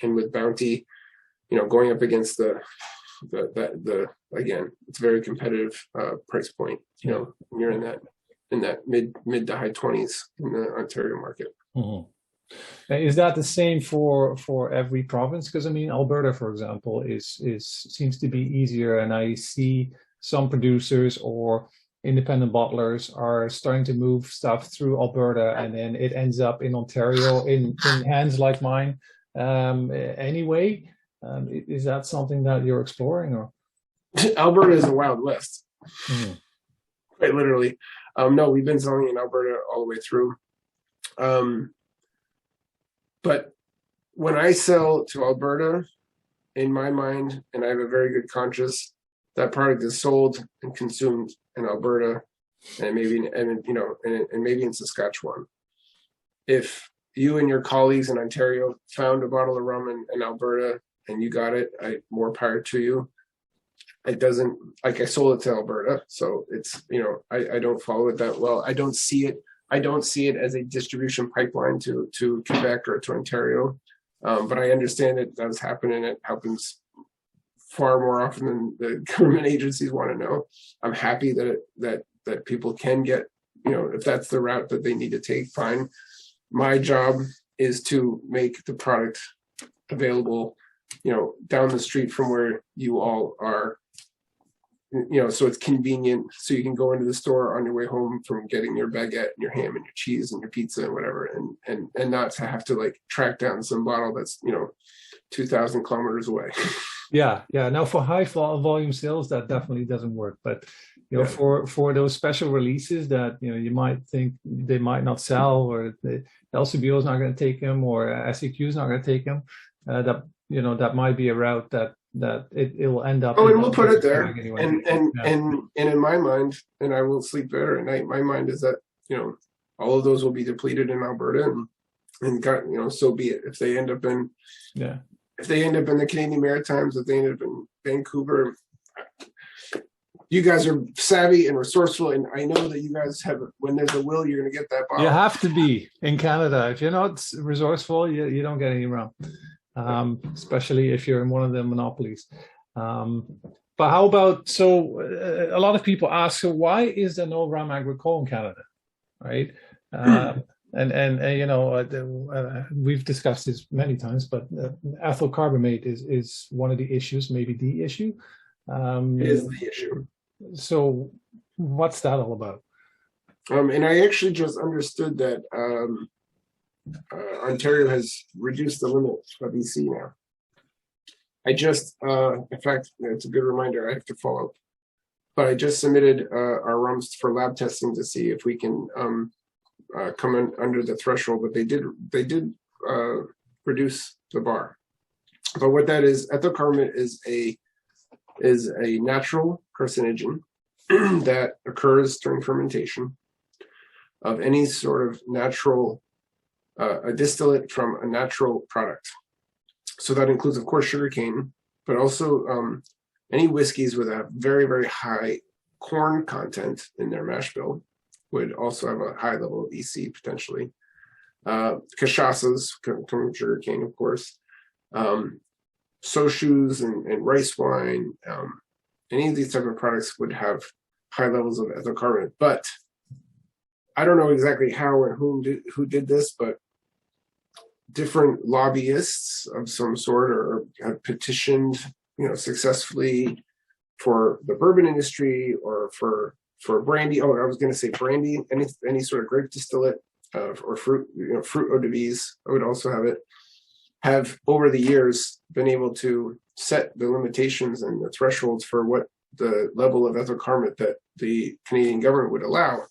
with Bounty, going up against the again, it's a very competitive price point. You're in that mid to high 20s in the Ontario market. Mm-hmm. Is that the same for every province? Because Alberta, for example, seems to be easier, and I see some producers or independent bottlers are starting to move stuff through Alberta, and then it ends up in Ontario in hands like mine. Anyway, is that something that you're exploring, or? Alberta is a Wild West, quite literally. No, we've been selling in Alberta all the way through. But when I sell to Alberta, in my mind, and I have a very good conscience, that product is sold and consumed in Alberta, and maybe maybe in Saskatchewan. If you and your colleagues in Ontario found a bottle of rum in Alberta and you got it, more power to you. It doesn't, like, I sold it to Alberta, so it's, I don't follow it that well. I don't see it as a distribution pipeline to Quebec or to Ontario. But I understand it does happen, and it happens far more often than the government agencies want to know. I'm happy that people can get, if that's the route that they need to take, fine. My job is to make the product available, down the street from where you all are, so it's convenient, so you can go into the store on your way home from getting your baguette and your ham and your cheese and your pizza and whatever, and not to have to like track down some bottle that's 2,000 kilometers away. Yeah. Now for high volume sales, that definitely doesn't work. But for those special releases that you might think they might not sell, or the LCBO is not going to take them, or SEQ is not going to take them, that might be a route that it will end up. Oh, and we'll put it there. Anyway. And in my mind, and I will sleep better at night. My mind is that all of those will be depleted in Alberta, and so be it. If they end up in if they end up in the Canadian Maritimes, if they end up in Vancouver, you guys are savvy and resourceful, and I know that you guys have. When there's a will, you're going to get that bottle. You have to be in Canada. If you're not resourceful, you don't get any rum. Especially if you're in one of the monopolies. But how about, a lot of people ask, so why is there no rum agricole in Canada, right? We've discussed this many times, but ethyl carbamate is one of the issues, maybe the issue. It is the issue. So what's that all about? And I actually just understood that Ontario has reduced the limit of BC now. I just, in fact, it's a good reminder, I have to follow up. But I just submitted our rums for lab testing to see if we can come in under the threshold. But they did reduce the bar. But what that is, ethyl carbamate is a natural carcinogen that occurs during fermentation of any sort of natural a distillate from a natural product. So that includes, of course, sugarcane, but also any whiskeys with a very, very high corn content in their mash bill would also have a high level of EC potentially. Cachaças come from sugarcane, of course. Soshus and rice wine, any of these type of products would have high levels of ethyl carbamate. But I don't know exactly how and who did this, but different lobbyists of some sort or have petitioned, successfully for the bourbon industry or for brandy. Oh, I was going to say brandy, any sort of grape distillate or fruit, fruit eau de vie. I would also have over the years been able to set the limitations and the thresholds for what the level of ethyl carbamate that the Canadian government would allow.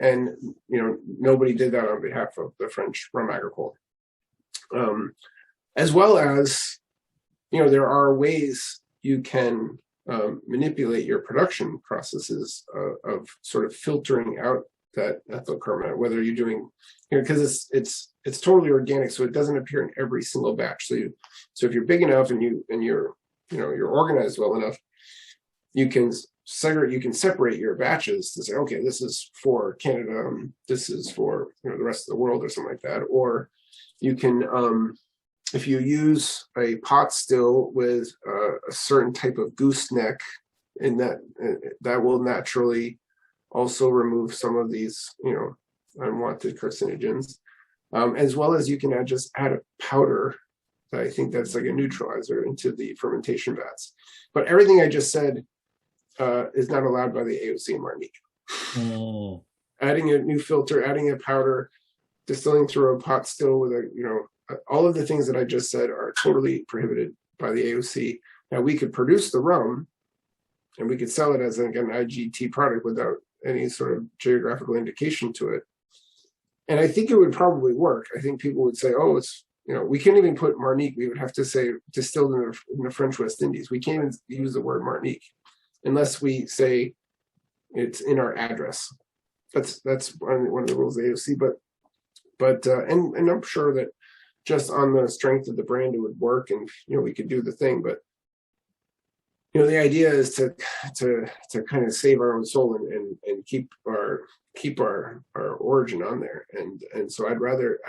And, nobody did that on behalf of the French rum agricole. As well as, there are ways you can manipulate your production processes of sort of filtering out that ethyl carbamate, whether you're doing, because it's totally organic, so it doesn't appear in every single batch. So if you're big enough and you're organized well enough, you can separate your batches to say, okay, this is for Canada, this is for the rest of the world or something like that. Or you can, if you use a pot still with a certain type of gooseneck, in that will naturally also remove some of these, unwanted carcinogens, as well as you can add a powder. I think that's like a neutralizer into the fermentation vats. But everything I just said is not allowed by the AOC in Martinique. Oh. Adding a new filter, adding a powder, distilling through a pot still with all of the things that I just said are totally prohibited by the AOC. Now we could produce the rum and we could sell it as an IGT product without any sort of geographical indication to it. And I think it would probably work. I think people would say, oh, it's we can't even put Martinique. We would have to say distilled in the French West Indies. We can't even use the word Martinique unless we say it's in our address. That's one of the rules of the AOC. And I'm sure that just on the strength of the brand, it would work, and we could do the thing. But the idea is to kind of save our own soul and keep our origin on there. And so I'd rather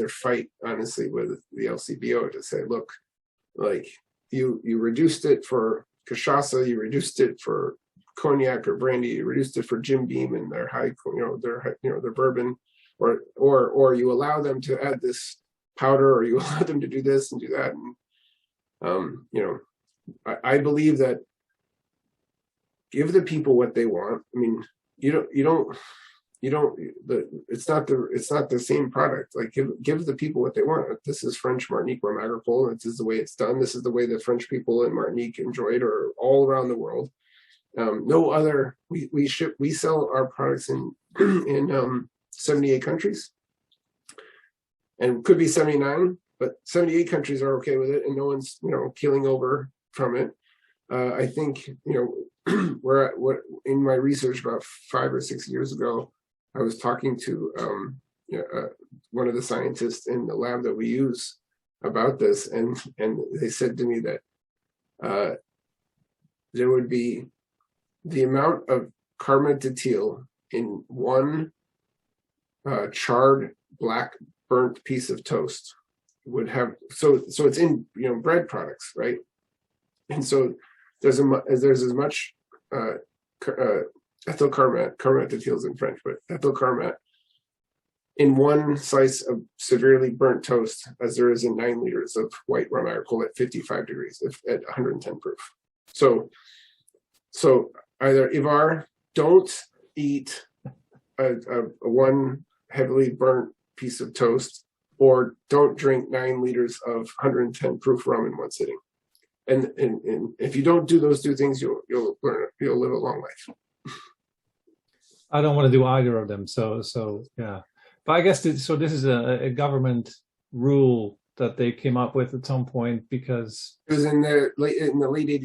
fight honestly with the LCBO to say, look, like you reduced it for cachaça, you reduced it for cognac or brandy, you reduced it for Jim Beam and their their bourbon, or you allow them to add this powder, or you allow them to do this and do that. And I believe that give the people what they want. I mean, it's not the same product. Like give the people what they want. This is French Martinique rhum agricole. This is the way it's done. This is the way the French people in Martinique enjoyed, or all around the world. No other. We sell our products in 78 countries, and could be 79, but 78 countries are okay with it, and no one's keeling over from it. I think we're in my research about 5 or 6 years ago, I was talking to one of the scientists in the lab that we use about this, and they said to me that there would be the amount of carbamate ethyl in one charred black burnt piece of toast would have, so it's in bread products, right? And so there's as much ethyl carbamate ethyl in French, but ethyl carbamate in one slice of severely burnt toast as there is in 9 liters of white rum agricole at 55 degrees at 110 proof. So either Ivar, don't eat a one heavily burnt piece of toast, or don't drink 9 liters of 110 proof rum in one sitting. And if you don't do those 2 things, you'll live a long life. I don't want to do either of them. So yeah. But I guess this is a government rule that they came up with at some point, because it was in the late 80s. I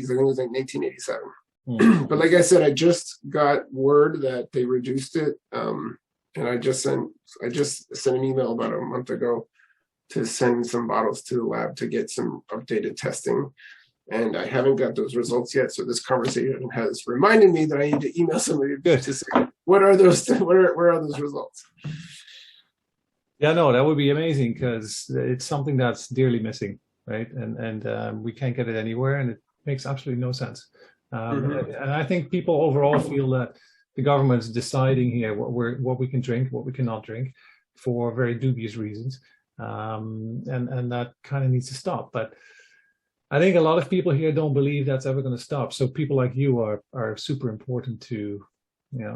think it was like 1987. But like I said, I just got word that they reduced it, and I just sent an email about a month ago to send some bottles to the lab to get some updated testing, and I haven't got those results yet. So this conversation has reminded me that I need to email somebody to say, what are those? Where are those results? Yeah, no, that would be amazing, because it's something that's dearly missing, right? And we can't get it anywhere, and it makes absolutely no sense. And I think people overall feel that the government's deciding here what we can drink, what we cannot drink, for very dubious reasons, and that kind of needs to stop. But I think a lot of people here don't believe that's ever going to stop. So people like you are super important to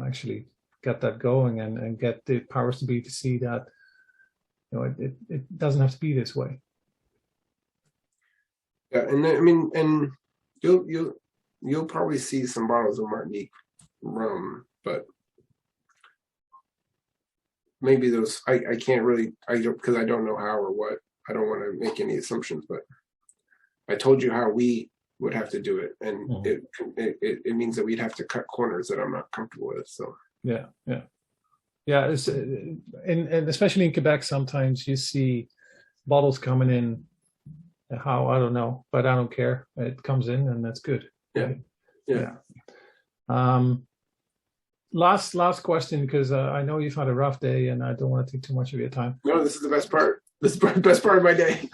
actually get that going and get the powers to be to see that it doesn't have to be this way. Yeah, and I mean, and you'll probably see some bottles of Martinique rum, but maybe those I can't really, because I don't know how or what. I don't want to make any assumptions, but I told you how we would have to do it, and it means that we'd have to cut corners that I'm not comfortable with. So yeah. It's, and especially in Quebec, sometimes you see bottles coming in. How, I don't know, but I don't care. It comes in, and that's good. Yeah. Last question, because I know you've had a rough day, and I don't want to take too much of your time. No, this is the best part. This is the best part of my day.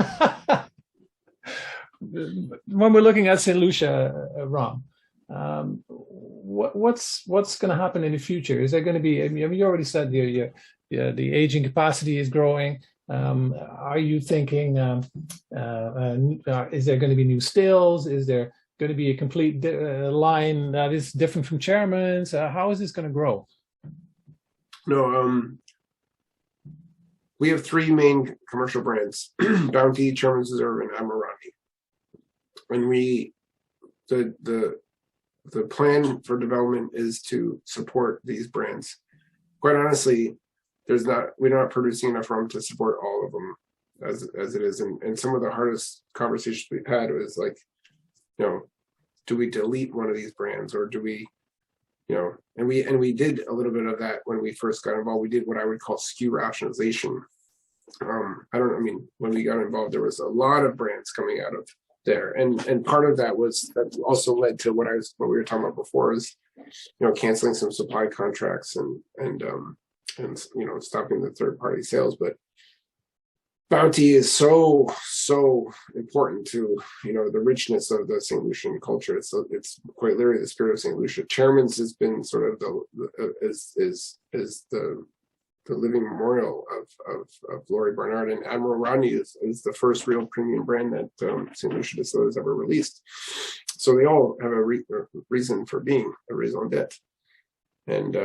When we're looking at St Lucia rum, what's going to happen in the future? Is there going to be? I mean, you already said the aging capacity is growing. Are you thinking? Is there going to be new stills? Is there going to be a complete line that is different from Chairman's? How is this going to grow? No, we have 3 main commercial brands: Bounty, Chairman's Reserve, and Amarante. And the plan for development is to support these brands. Quite honestly, we're not producing enough rum to support all of them. as it is. And some of the hardest conversations we've had was like, you know, do we delete one of these brands, or do we, you know, and we did a little bit of that when we first got involved. We did what I would call SKU rationalization. I mean, when we got involved, there was a lot of brands coming out of there, and part of that also led to what we were talking about before, is, you know, canceling some supply contracts and you know, stopping the third party sales. But bounty is so important to, you know, the richness of the St. Lucian culture. It's quite literally the spirit of St. Lucia. Chairman's has been sort of the living memorial of Laurie, Barnard, and Admiral Rodney is the first real premium brand that St. Lucia Distillers ever released. So they all have a reason for being, a raison d'etre. And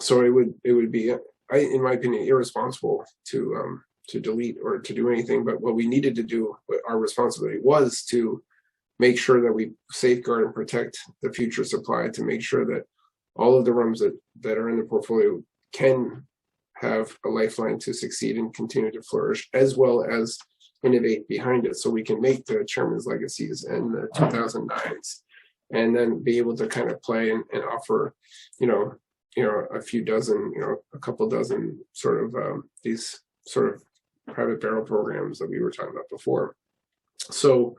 so it would be, in my opinion, irresponsible to delete or to do anything. But what we needed to do, our responsibility was to make sure that we safeguard and protect the future supply, to make sure that all of the rums that are in the portfolio can have a lifeline to succeed and continue to flourish, as well as innovate behind it, so we can make the Chairman's legacies and the 2009s, and then be able to kind of play and offer, you know, a few dozen, you know, a couple dozen sort of these sort of private barrel programs that we were talking about before. So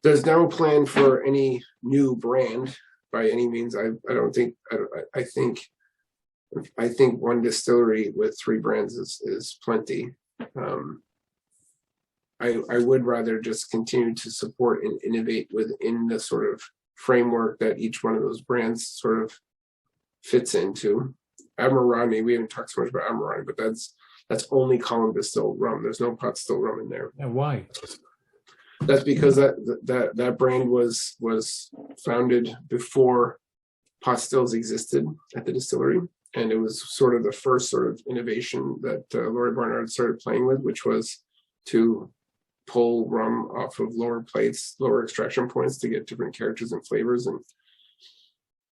there's no plan for any new brand by any means. I think one distillery with 3 brands is plenty. I would rather just continue to support and innovate within the sort of framework that each one of those brands sort of fits into. Admiral Rodney, we haven't talked so much about Admiral Rodney, but that's only column distilled rum. There's no pot still rum in there. And why? That's because that brand was founded before pot stills existed at the distillery. And it was sort of the first sort of innovation that Laurie Barnard started playing with, which was to pull rum off of lower plates, lower extraction points, to get different characters and flavors.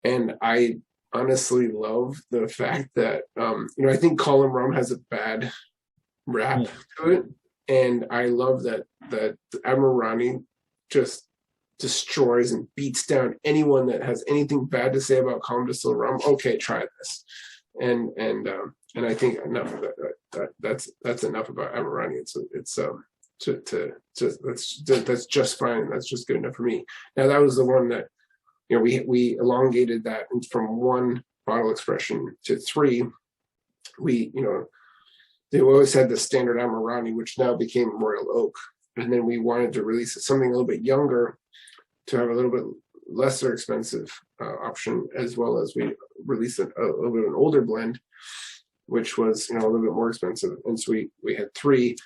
And I honestly love the fact that, you know, I think column rum has a bad rap to it. And I love that Admiral Rodney just destroys and beats down anyone that has anything bad to say about column distilled rum. Okay, try this. And I think enough of that. That's enough about Admiral Rodney. That's just fine. That's just good enough for me. Now, that was the one that, you know, we elongated that from 1 bottle expression to 3. We, you know, they always had the standard Admiral Rodney, which now became Royal Oak. And then we wanted to release something a little bit younger to have a little bit lesser expensive option, as well as we released a little bit of an older blend, which was, you know, a little bit more expensive. And so we had 3.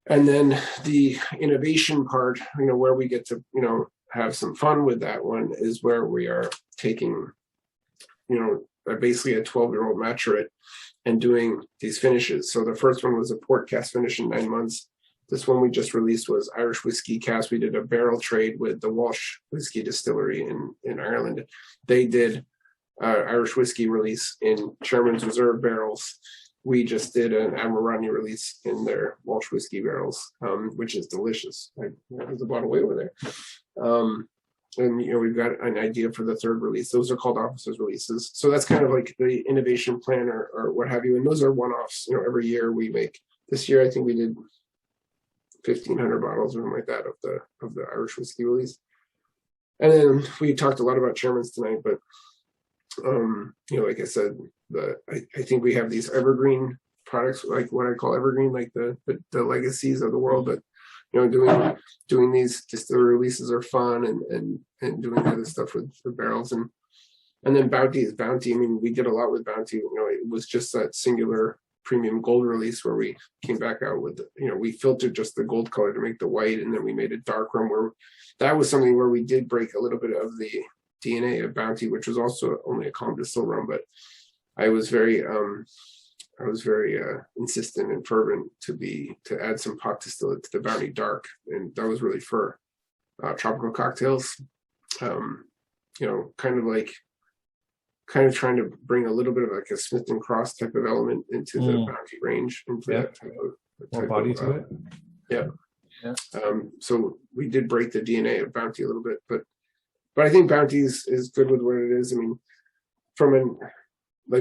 And then the innovation part, you know, where we get to, you know, have some fun with that one, is where we are taking, you know, basically a 12-year-old maturate and doing these finishes. So the first one was a port cast finish in 9 months. This one we just released was Irish whiskey cast. We did a barrel trade with the Walsh Whiskey Distillery in Ireland. They did Irish whiskey release in Chairman's Reserve barrels. We just did an Admiral Rodney release in their Walsh whiskey barrels, which is delicious. There's a bottle way over there. And, you know, we've got an idea for the 3rd release. Those are called officers releases. So that's kind of like the innovation plan or what have you. And those are one-offs. You know, every year we make. This year, I think we did 1,500 bottles or something like that of the Irish whiskey release. And then we talked a lot about Chairman's tonight, but you know, like I said, I think we have these evergreen products, like what I call evergreen, like the legacies of the world. But, you know, doing these distillery releases are fun, and doing other stuff with the barrels, and then Bounty is Bounty. I mean, we did a lot with Bounty. You know, it was just that singular premium gold release where we came back out with, you know, we filtered just the gold color to make the white, and then we made a dark rum, where that was something where we did break a little bit of the DNA of Bounty, which was also only a column distilled rum. But I was very insistent and fervent to add some pot distillate to the Bounty Dark, and that was really for tropical cocktails. You know, kind of trying to bring a little bit of like a Smith and Cross type of element into the Bounty range, into that type more body to it. Yeah. Yeah. So we did break the DNA of Bounty a little bit, but I think Bounty is good with what it is. I mean,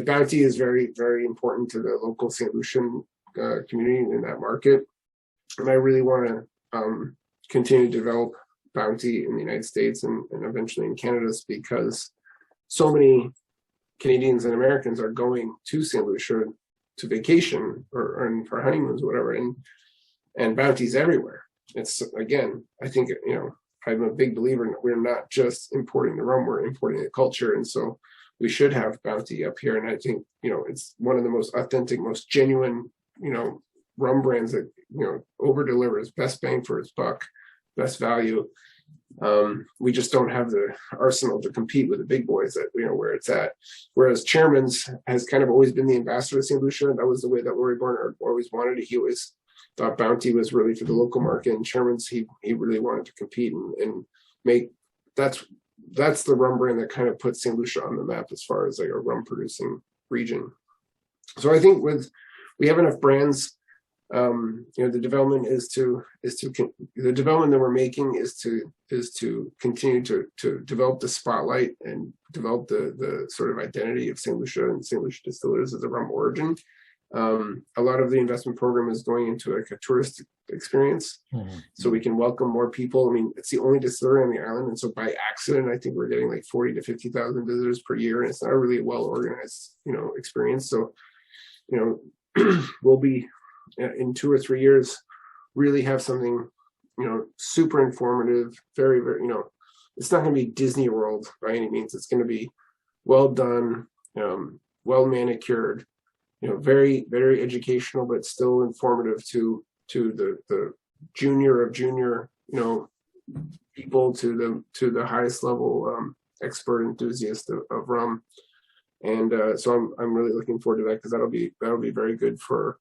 Bounty is very, very important to the local St. Lucian community in that market. And I really want to continue to develop Bounty in the United States and eventually in Canada, because so many Canadians and Americans are going to St. Lucia to vacation or for honeymoons, whatever, and Bounty's everywhere. It's, again, I think, I'm a big believer in we're not just importing the rum, we're importing the culture. And so we should have Bounty up here. And I think, it's one of the most authentic, most genuine, rum brands that, over delivers, best bang for its buck, best value. We just don't have the arsenal to compete with the big boys that, where it's at. Whereas Chairman's has kind of always been the ambassador of St. Lucia. That was the way that Laurie Barnard always wanted it. He always thought Bounty was really for the local market, and Chairman's, he really wanted to compete and make, that's the rum brand that kind of puts St. Lucia on the map as far as like a rum producing region. So I think we have enough brands. The development the development that we're making is to continue to develop the spotlight and develop the sort of identity of St. Lucia and St. Lucia Distillers as a rum origin. A lot of the investment program is going into like a tourist experience, so we can welcome more people. I mean, it's the only distillery on the island, and so by accident, I think we're getting like 40 to 50,000 visitors per year, and it's not a really well organized, experience. So, we'll be in 2 or 3 years really have something, super informative, very, very, it's not going to be Disney World by any means. It's going to be well done, well manicured, very, very educational, but still informative to the junior of junior, people to the highest level expert enthusiast of rum. And so I'm really looking forward to that, because that'll be very good for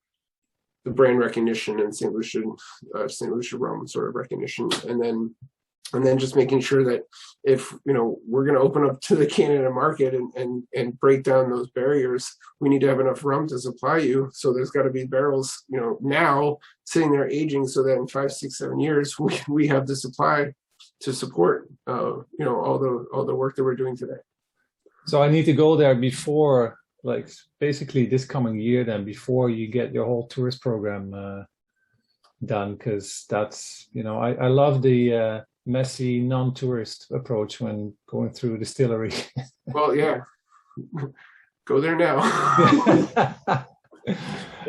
the brand recognition and St. Lucia rum sort of recognition, and then just making sure that if we're going to open up to the Canada market and break down those barriers, we need to have enough rum to supply you. So there's got to be barrels now sitting there aging, so that in 5, 6, 7 years we have the supply to support all the work that we're doing today. So I need to go there before, like, basically this coming year, then, before you get your whole tourist program done, because that's, I love the messy non-tourist approach when going through a distillery. Well, yeah, go there now.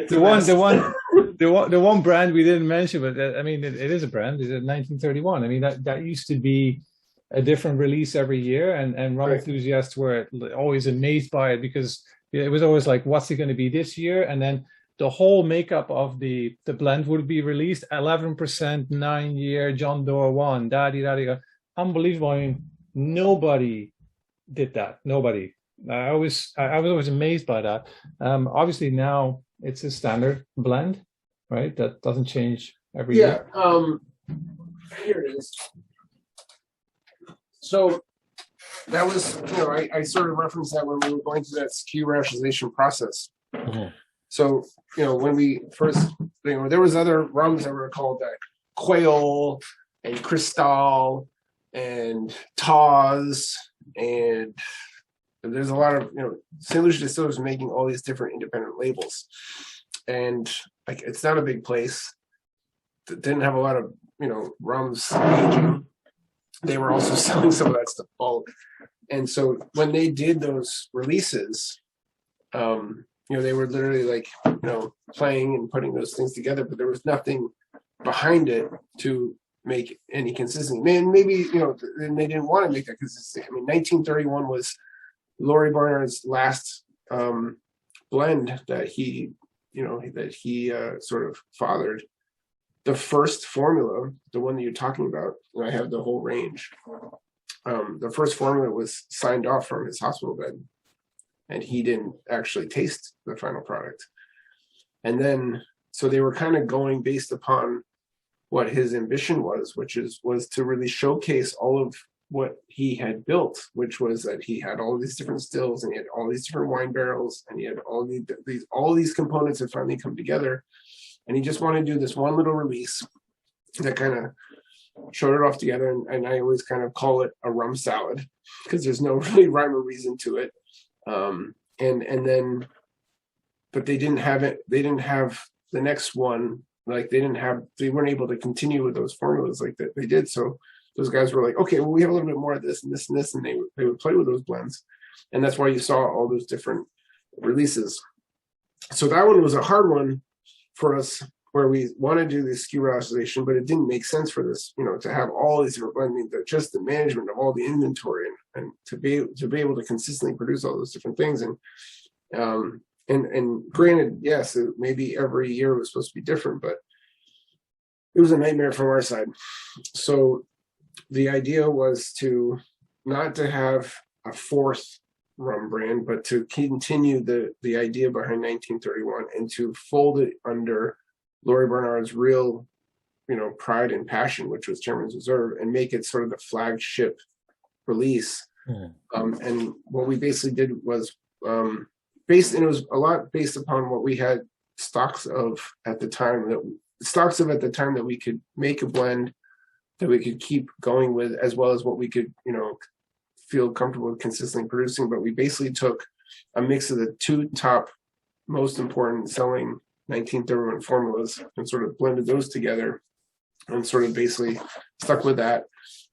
the one brand we didn't mention, but I mean, it is a brand. It's 1931. I mean, that used to be a different release every year, and rum enthusiasts were always amazed by it, because it was always like, what's it going to be this year? And then the whole makeup of the blend would be released, 11%, 9-year John Doe 1, unbelievable. I mean, nobody did that. Nobody. I was always amazed by that. Obviously now it's a standard blend, right? That doesn't change every year. Here it is. So that was, I sort of referenced that when we were going through that SKU rationalization process. Mm-hmm. So, when we first, there was other rums that were called that Quail and Cristal and Tawes, and there's a lot of, St. Lucia Distillers making all these different independent labels. And like, it's not a big place. That didn't have a lot of, rums aging. They were also selling some of that stuff bulk. And so when they did those releases, they were literally like, playing and putting those things together, but there was nothing behind it to make any consistency. Man, maybe, and they didn't want to make that consistency. I mean, 1931 was Laurie Barnard's last blend that he sort of fathered. The first formula, the one that you're talking about, and I have the whole range. The first formula was signed off from his hospital bed, and he didn't actually taste the final product. And then, so they were kind of going based upon what his ambition was, which was to really showcase all of what he had built, which was that he had all these different stills, and he had all these different wine barrels, and he had all these components that finally come together. and he just wanted to do this one little release that kind of showed it off together. And I always kind of call it a rum salad because there's no really rhyme or reason to it. And then, but they didn't have it. They didn't have the next one. Like they weren't able to continue with those formulas like that they did. So those guys were like, okay, well, we have a little bit more of this and this and this, and they would play with those blends. And that's why you saw all those different releases. So that one was a hard one for us, where we want to do this SKU rationalization, but it didn't make sense for this, to have all these different blends. I mean, just the management of all the inventory and to be able to consistently produce all those different things. And granted, yes, maybe every year was supposed to be different, but it was a nightmare from our side. So the idea was not to have a fourth rum brand, but to continue the idea behind 1931 and to fold it under Laurie Barnard's real, pride and passion, which was Chairman's Reserve, and make it sort of the flagship release. And what we basically did was and it was a lot based upon what we had stocks of at the time that we could make a blend that we could keep going with, as well as what we could, feel comfortable with consistently producing. But we basically took a mix of the two top most important selling 1931 formulas and sort of blended those together and sort of basically stuck with that.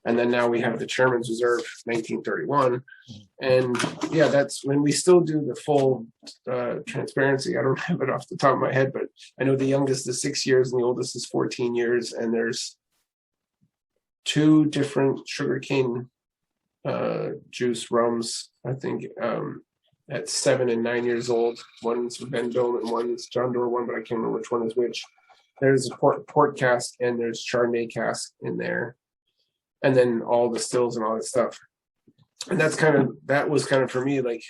And then now we have the Chairman's Reserve 1931. And yeah, that's when we still do the full transparency. I don't have it off the top of my head, but I know the youngest is 6 years and the oldest is 14 years. And there's 2 different sugarcane juice rums, I think, at 7 and 9 years old. One's Vendome and one's John Doerr one, but I can't remember which one is which. There's a port cask and there's Chardonnay cask in there. And then all the stills and all that stuff. And that was kind of for me, like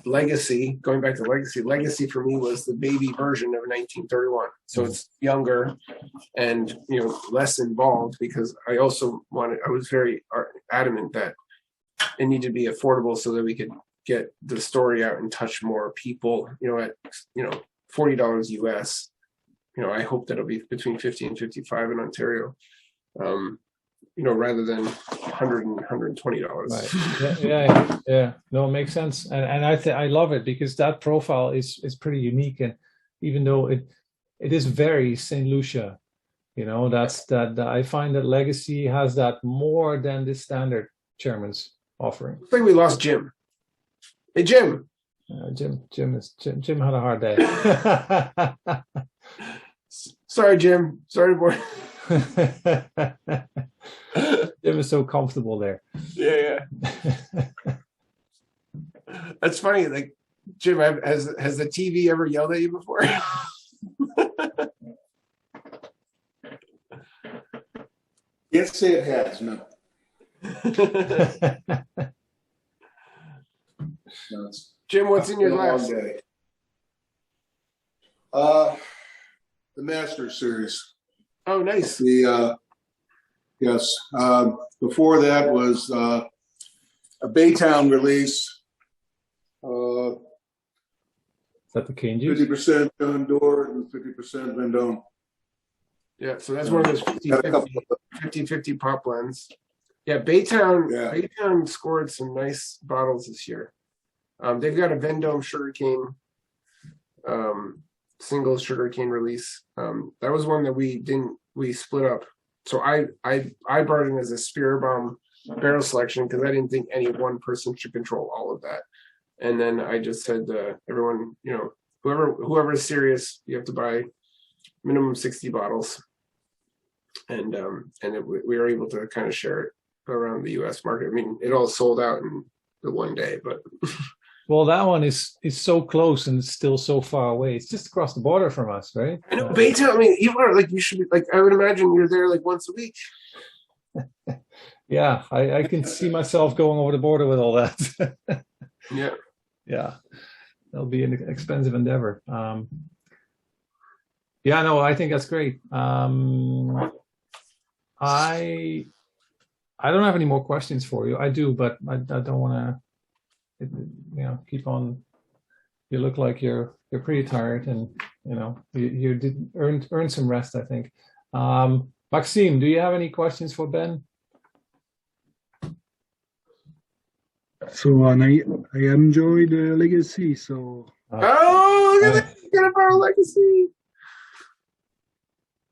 legacy, going back to legacy for me was the baby version of 1931. So it's younger and, less involved, because I was very adamant that it needed to be affordable so that we could get the story out and touch more people, at, $40 US. I hope that it'll be between 50 and 55 in Ontario. Rather than $100 and $120. Right. Yeah. No, it makes sense, and I love it because that profile is pretty unique, and even though it is very St Lucia, that's that I find that Legacy has that more than the standard Chairman's offering. I think we lost Jim. Hey, Jim. Jim had a hard day. Sorry, Jim. Sorry, boy. Jim is so comfortable there. Yeah. That's funny. Like, Jim, has the TV ever yelled at you before? Can't say it has, no. No, Jim, what's in your glass? The Masters series. Oh, nice. Yes. Before that was a Baytown release. Is that the cane juice? 50% John Doerr and 50% Vendome. Yeah, so that's one of those 50-50 pop blends. Yeah, Baytown scored some nice bottles this year. They've got a Vendome sugarcane, single sugarcane release. That was one that we split up. So I brought it in as a Spiribam barrel selection because I didn't think any one person should control all of that. And then I just said to everyone, whoever is serious, you have to buy minimum 60 bottles. And we were able to kind of share it around the U.S. market. I mean, it all sold out in the one day, but. Well, that one is so close and it's still so far away. It's just across the border from us, right? I know, Baytown. I mean, you should be like. I would imagine you're there like once a week. Yeah, I can see myself going over the border with all that. Yeah, that'll be an expensive endeavor. Yeah, no, I think that's great. I don't have any more questions for you. I do, but I don't want to, keep on you look like you're pretty tired, and you know you did earn some rest, I think. Maxime, do you have any questions for Ben? So and I enjoy the legacy. So Oh, look at that! Get a barrel legacy.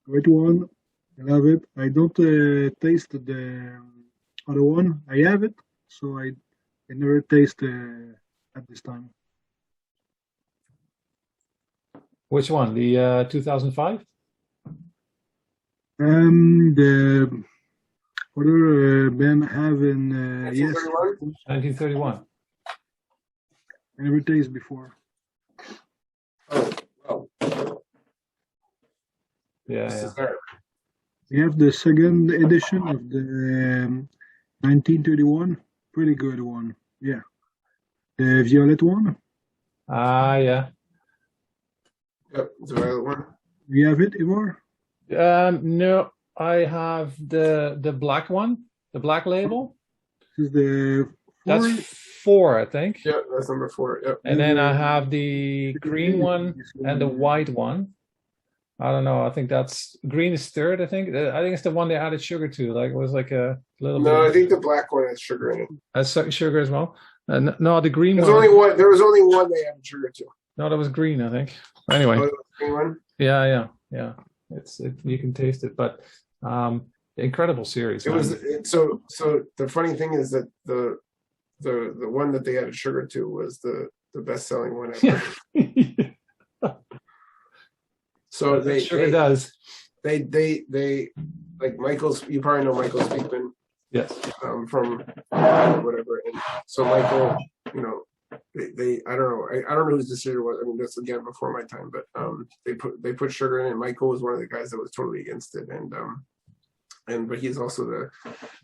great one, I love it. I don't taste the other one. I have it, so I never taste at this time. Which one? The 2005? The other Ben have in yes, 1931? 1931. I never taste before. Oh, Yeah, this yeah. is her. We have the second edition of the 1931. Pretty good one. Yeah. The violet one. Ah, yeah. Yep, it's a violet one. We have it, Ivor? No, I have the black one, the black label. This is the That's four. 4, I think. Yep, that's number 4. Yep. And then I have the green one and the white one. I don't know. I think that's green is 3rd. I think it's the one they added sugar to. Like it was like a little bit. No, I think the black one has sugar in it. Has sugar as well. No, the green There's one. only one. There was only one they added sugar to. No, that was green, I think. Anyway, Oh, the green one. yeah. You can taste it, but incredible series. It man. was so. The funny thing is that the one that they added sugar to was the best selling one ever. So It sure does. They like Michael's. You probably know Michael Speakman. Yes. From whatever. And so Michael, you know, they I don't know. I don't know whose decision was. I mean, that's again before my time, but they put sugar in it. And Michael was one of the guys that was totally against it, but he's also the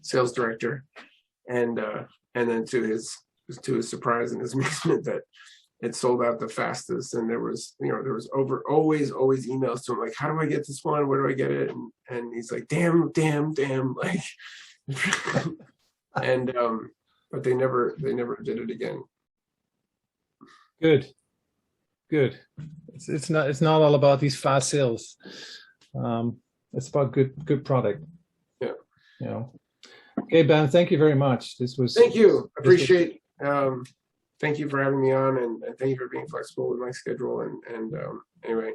sales director, and then to his surprise and his amazement that it sold out the fastest, and there was always emails to him like, how do I get this one? Where do I get it? And he's like, damn, like. And but they never did it again. Good. It's not all about these fast sales. It's about good product. Yeah. You know. Okay, Ben. Thank you very much. Thank you. Appreciate. Thank you for having me on, and thank you for being flexible with my schedule. And anyway,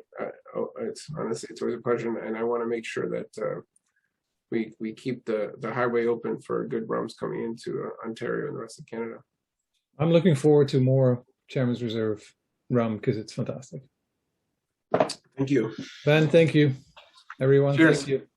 it's always a pleasure, and I want to make sure that we keep the highway open for good rums coming into Ontario and the rest of Canada. I'm looking forward to more Chairman's Reserve rum because it's fantastic. Thank you, Ben. Thank you, everyone. Cheers. Thank you.